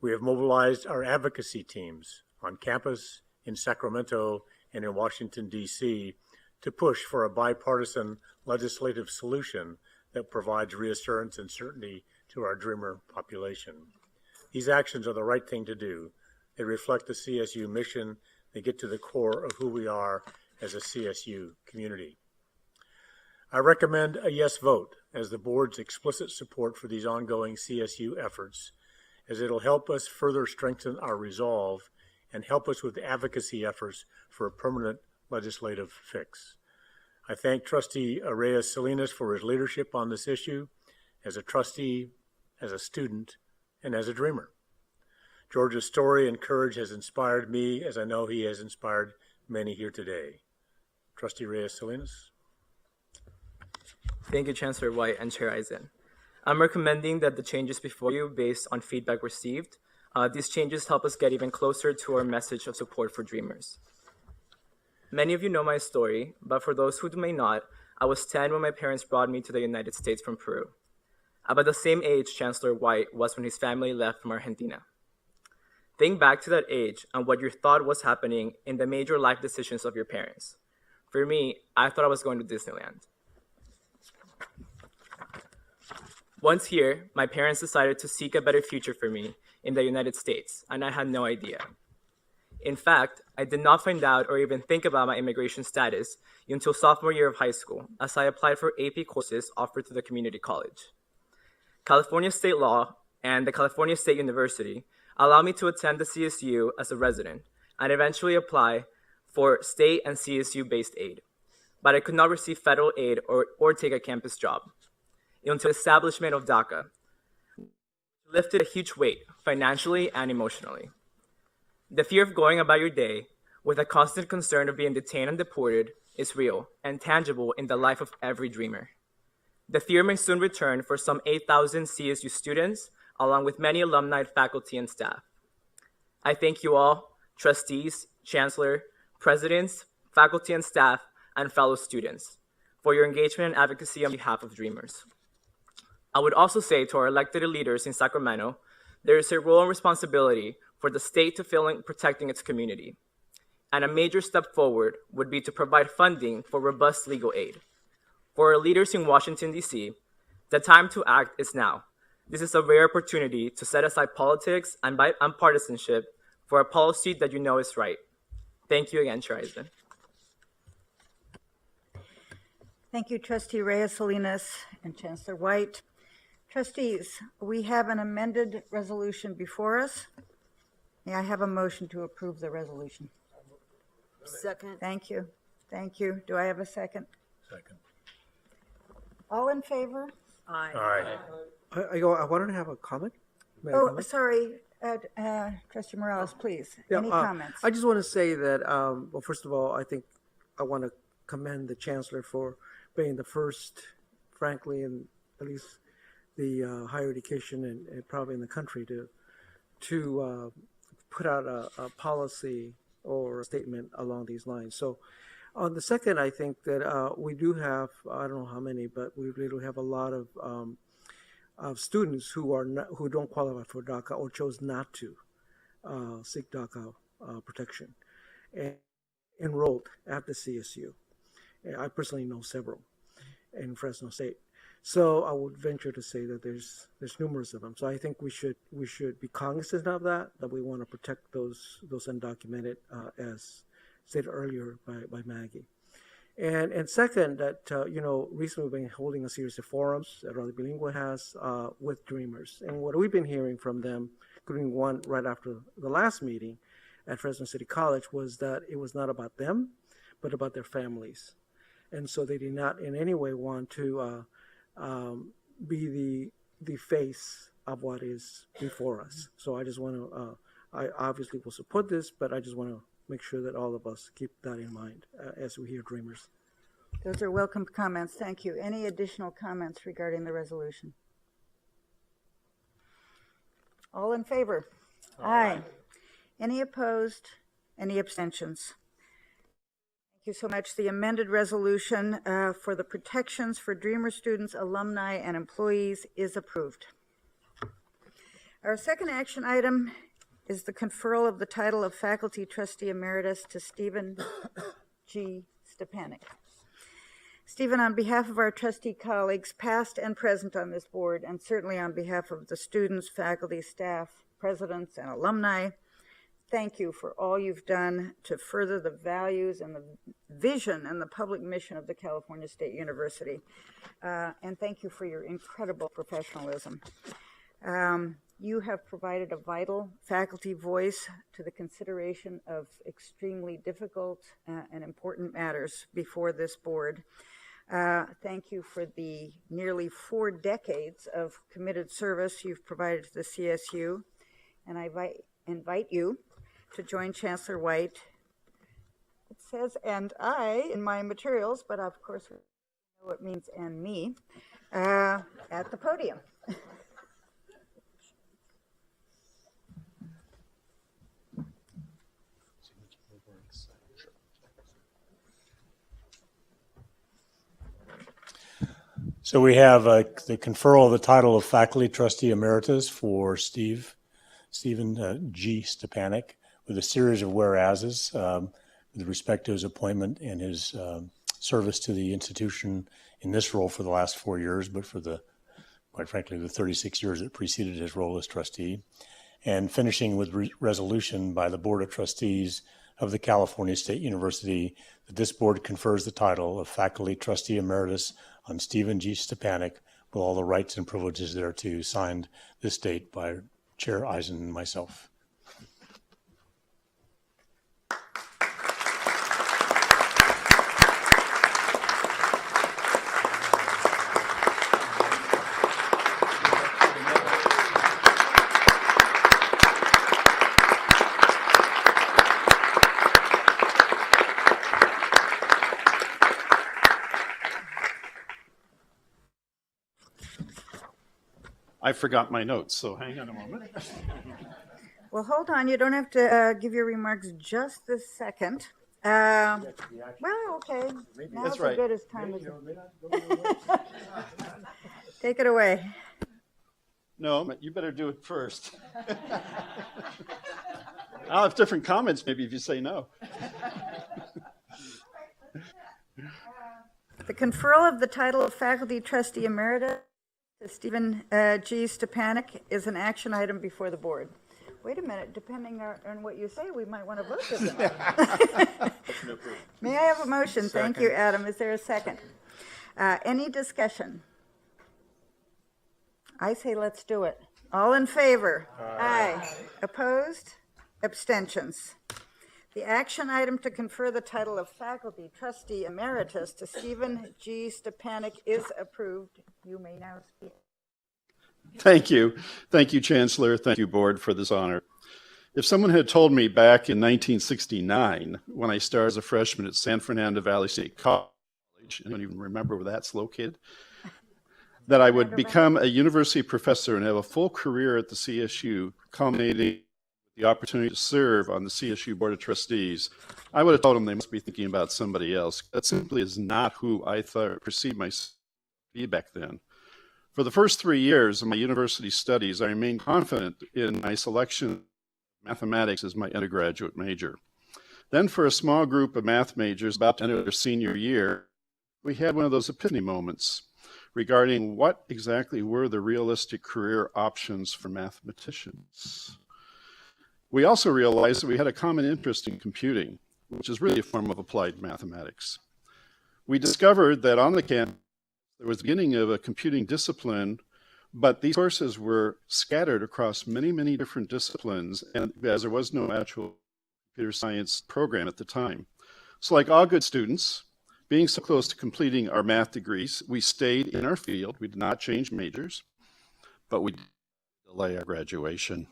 We have mobilized our advocacy teams on campus, in Sacramento, and in Washington, D.C. to push for a bipartisan legislative solution that provides reassurance and certainty to our Dreamer population. These actions are the right thing to do. They reflect the CSU mission. They get to the core of who we are as a CSU community. I recommend a yes vote as the board's explicit support for these ongoing CSU efforts, as it'll help us further strengthen our resolve and help us with advocacy efforts for a permanent legislative fix. I thank Trustee Reyes Salinas for his leadership on this issue as a trustee, as a student, and as a Dreamer. George's story and courage has inspired me, as I know he has inspired many here today. Trustee Reyes Salinas. Thank you, Chancellor White and Chair Eisen. I'm recommending that the changes before you based on feedback received. These changes help us get even closer to our message of support for Dreamers. Many of you know my story, but for those who may not, I was 10 when my parents brought me to the United States from Peru. About the same age Chancellor White was when his family left from Argentina. Think back to that age and what you thought was happening in the major life decisions of your parents. For me, I thought I was going to Disneyland. Once here, my parents decided to seek a better future for me in the United States, and I had no idea. In fact, I did not find out or even think about my immigration status until sophomore year of high school, as I applied for AP courses offered to the community college. California state law and the California State University allowed me to attend the CSU as a resident and eventually apply for state and CSU-based aid, but I could not receive federal aid or take a campus job until the establishment of DACA lifted a huge weight financially and emotionally. The fear of going about your day with a constant concern of being detained and deported, is real and tangible in the life of every dreamer. The fear may soon return for some 8,000 CSU students, along with many alumni, faculty, and staff. I thank you all, trustees, chancellor, presidents, faculty and staff, and fellow students, for your engagement and advocacy on behalf of Dreamers. I would also say to our elected leaders in Sacramento, there is a role and responsibility for the state to fill in protecting its community. And a major step forward would be to provide funding for robust legal aid. For our leaders in Washington, D.C., the time to act is now. This is a rare opportunity to set aside politics and partisanship for a policy that you know is right. Thank you again, Chair Eisen. Thank you, Trustee Reyes Salinas and Chancellor White. Trustees, we have an amended resolution before us. May I have a motion to approve the resolution? Second. Thank you. Thank you. Do I have a second? Second. All in favor? Aye. Aye. I wanted to have a comment. May I Oh, comment? sorry, Trustee Morales, please. Yeah, Any comments? I just want to say that, well, first of all, I think I want to commend the Chancellor for being the first, frankly, in at least the higher education and probably in the country to put out a policy or a statement along these lines. So on the second, I think that we do have, I don't know how many, but we really have a lot of students who don't qualify for DACA or chose not to seek DACA protection and enrolled at the CSU. And I personally know several in Fresno State. So I would venture to say that there's numerous of them. So I think we should be cognizant of that we want to protect those undocumented, as stated earlier by Maggie. And second, that recently we've been holding a series of forums that Radio Bilingüe has with Dreamers, and what we've been hearing from them, including one right after the last meeting at Fresno City College, was that it was not about them, but about their families, and so they did not in any way want to be the face of what is before us. So I just want to, I obviously will support this, but I just want to make sure that all of us keep that in mind as we hear Dreamers. Those are welcome comments. Thank you. Any additional comments regarding the resolution? All in favor? Aye. Any opposed? Any abstentions? Thank you so much. The amended resolution for the protections for Dreamer students, alumni, and employees is approved. Our second action item is the conferral of the title of Faculty Trustee Emeritus to Stephen G. Stepanek. Stephen, on behalf of our trustee colleagues, past and present on this board, and certainly on behalf of the students, faculty, staff, presidents, and alumni, thank you for all you've done to further the values and the vision and the public mission of the California State University. And thank you for your incredible professionalism. You have provided a vital faculty voice to the consideration of extremely difficult and important matters before this board. Thank you for the nearly 4 decades of committed service you've provided to the CSU, and I invite you to join Chancellor White. It says "and I" in my materials, but of course we know it means "and me" at the podium. So we have the conferral of the title of Faculty Trustee Emeritus for Stephen G. Stepanek, with a series of whereases with respect to his appointment and his service to the institution in this role for the last 4 years, but for quite frankly, the 36 years that preceded his role as trustee, and finishing with resolution by the Board of Trustees of the California State University that this board confers the title of Faculty Trustee Emeritus on Stephen G. Stepanek with all the rights and privileges thereto, signed this date by Chair Eisen and myself. I forgot my notes, so hang on a moment. Well, hold on. You don't have to give your remarks just this second. Well, okay. Now's That's right. as good as time as Take it away. No, you better do it first. I'll have different comments maybe if you say no. The conferral of the title of Faculty Trustee Emeritus to Stephen G. Stepanek is an action item before the board. Wait a minute, depending on what you say, we might want to vote this. May I have a motion? Thank you, Adam. Is there a second? Any discussion? I say let's do it. All in favor? Aye. Opposed? Abstentions. The action item to confer the title of Faculty Trustee Emeritus to Stephen G. Stepanek is approved. You may now speak. Thank you. Thank you, Chancellor. Thank you, Board, for this honor. If someone had told me back in 1969, when I started as a freshman at San Fernando Valley State College, I don't even remember where that's located, that I would become a university professor and have a full career at the CSU, culminating with the opportunity to serve on the CSU Board of Trustees, I would have told them they must be thinking about somebody else. That simply is not who I perceived myself to be back then. For the first 3 years of my university studies, I remained confident in my selection of mathematics as my undergraduate major. Then for a small group of math majors about to enter their senior year, we had one of those epiphany moments regarding what exactly were the realistic career options for mathematicians. We also realized that we had a common interest in computing, which is really a form of applied mathematics. We discovered that on the campus, there was the beginning of a computing discipline, but these courses were scattered across many, many different disciplines, and as there was no actual computer science program at the time. So like all good students, being so close to completing our math degrees, we stayed in our field. We did not change majors, but we did delay our graduation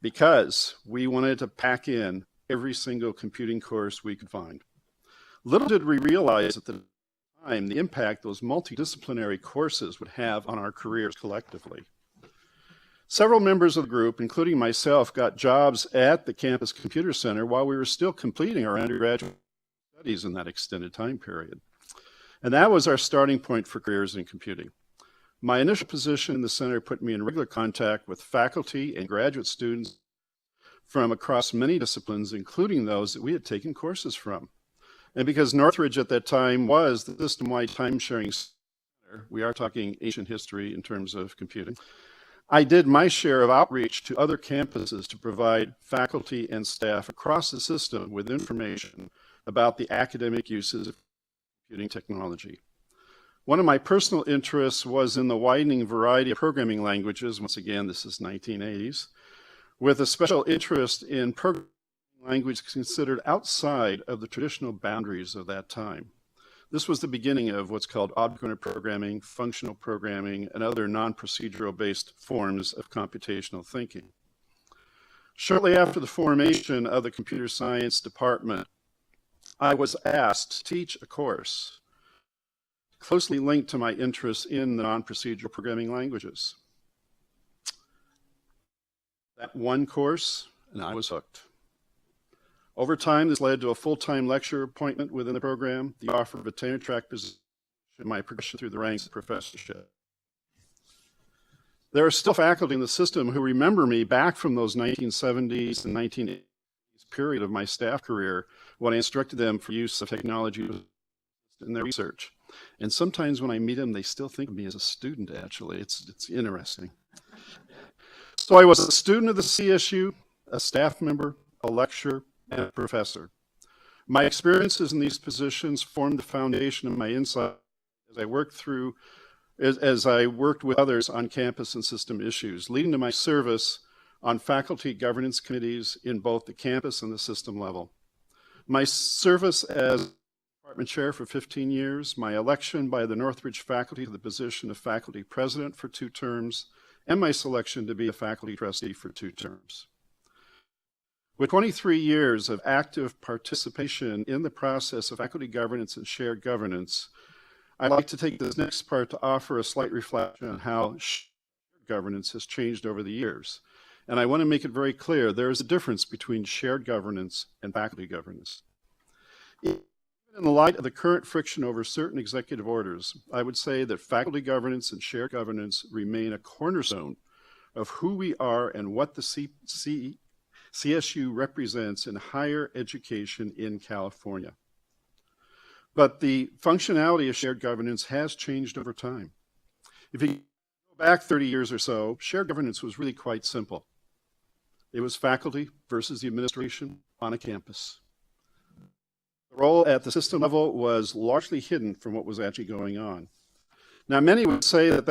because we wanted to pack in every single computing course we could find. Little did we realize at the time the impact those multidisciplinary courses would have on our careers collectively. Several members of the group, including myself, got jobs at the campus computer center while we were still completing our undergraduate studies in that extended time period. And that was our starting point for careers in computing. My initial position in the center put me in regular contact with faculty and graduate students from across many disciplines, including those that we had taken courses from. And because Northridge at that time was the system-wide time-sharing center, we are talking ancient history in terms of computing, I did my share of outreach to other campuses to provide faculty and staff across the system with information about the academic uses of computing technology. One of my personal interests was in the widening variety of programming languages. Once again, this is 1980s, with a special interest in programming language considered outside of the traditional boundaries of that time. This was the beginning of what's called object-oriented programming, functional programming, and other non-procedural based forms of computational thinking. Shortly after the formation of the computer science department, I was asked to teach a course closely linked to my interest in the non-procedural programming languages. That one course, and I was hooked. Over time, this led to a full-time lecture appointment within the program, the offer of a tenure-track position, and my progression through the ranks of professorship. There are still faculty in the system who remember me back from those 1970s and 1980s period of my staff career when I instructed them for use of technology in their research. And sometimes when I meet them, they still think of me as a student, actually. It's interesting. So I was a student of the CSU, a staff member, a lecturer, and a professor. My experiences in these positions formed the foundation of my insight as I worked with others on campus and system issues, leading to my service on faculty governance committees in both the campus and the system level. My service as department chair for 15 years, my election by the Northridge faculty to the position of faculty president for 2 terms, and my selection to be a faculty trustee for 2 terms. With 23 years of active participation in the process of faculty governance and shared governance, I'd like to take this next part to offer a slight reflection on how governance has changed over the years. And I want to make it very clear, there is a difference between shared governance and faculty governance. In the light of the current friction over certain executive orders, I would say that faculty governance and shared governance remain a cornerstone of who we are and what the CSU represents in higher education in California. But the functionality of shared governance has changed over time. If you go back 30 years or so, shared governance was really quite simple. It was faculty versus the administration on a campus. The role at the system level was largely hidden from what was actually going on. Now, many would say that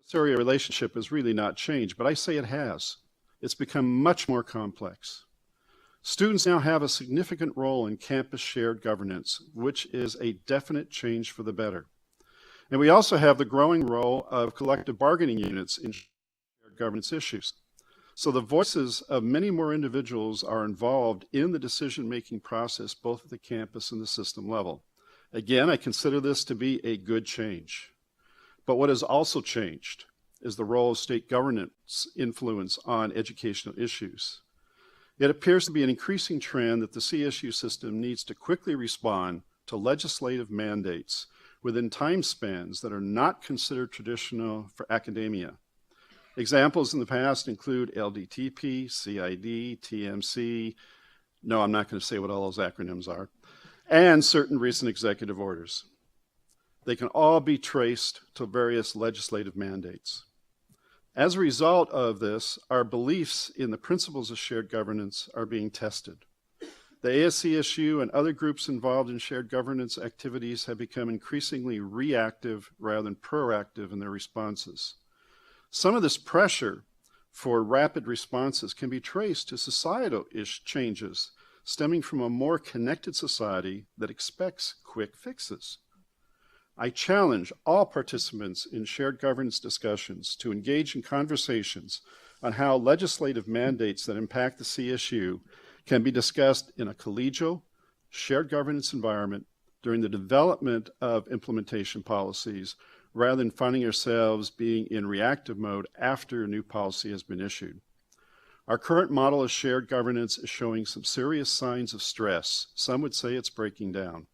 adversarial relationship has really not changed, but I say it has. It's become much more complex. Students now have a significant role in campus shared governance, which is a definite change for the better. And we also have the growing role of collective bargaining units in shared governance issues. So the voices of many more individuals are involved in the decision-making process, both at the campus and the system level. Again, I consider this to be a good change. But what has also changed is the role of state governance influence on educational issues. It appears to be an increasing trend that the CSU system needs to quickly respond to legislative mandates within time spans that are not considered traditional for academia. Examples in the past include LDTP, CID, TMC. No, I'm not going to say what all those acronyms are. And certain recent executive orders. They can all be traced to various legislative mandates. As a result of this, our beliefs in the principles of shared governance are being tested. The ASCSU and other groups involved in shared governance activities have become increasingly reactive rather than proactive in their responses. Some of this pressure for rapid responses can be traced to societal changes stemming from a more connected society that expects quick fixes. I challenge all participants in shared governance discussions to engage in conversations on how legislative mandates that impact the CSU can be discussed in a collegial, shared governance environment during the development of implementation policies, rather than finding ourselves being in reactive mode after a new policy has been issued. Our current model of shared governance is showing some serious signs of stress. Some would say it's breaking down.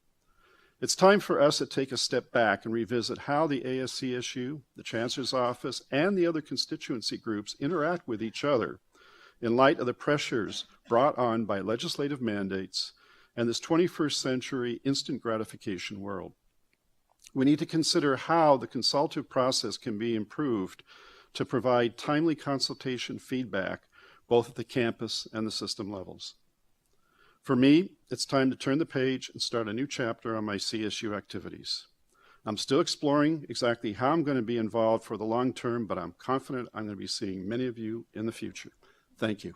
It's time for us to take a step back and revisit how the ASCSU, the Chancellor's Office, and the other constituency groups interact with each other in light of the pressures brought on by legislative mandates and this 21st century instant gratification world. We need to consider how the consultative process can be improved to provide timely consultation feedback both at the campus and the system levels. For me, it's time to turn the page and start a new chapter on my CSU activities. I'm still exploring exactly how I'm going to be involved for the long term, but I'm confident I'm going to be seeing many of you in the future. Thank you.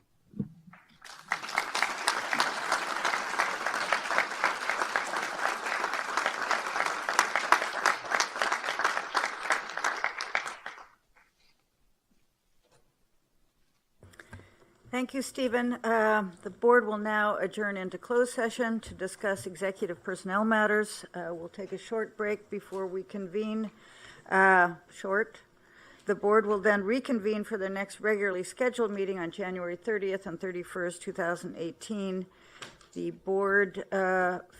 Thank you, Stephen. The board will now adjourn into closed session to discuss executive personnel matters. We'll take a short break before we convene. The board will then reconvene for the next regularly scheduled meeting on January 30th and 31st, 2018. The board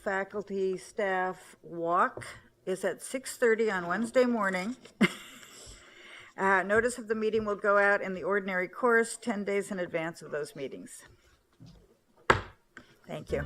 faculty staff walk is at 6:30 on Wednesday morning. Notice of the meeting will go out in the ordinary course 10 days in advance of those meetings. Thank you.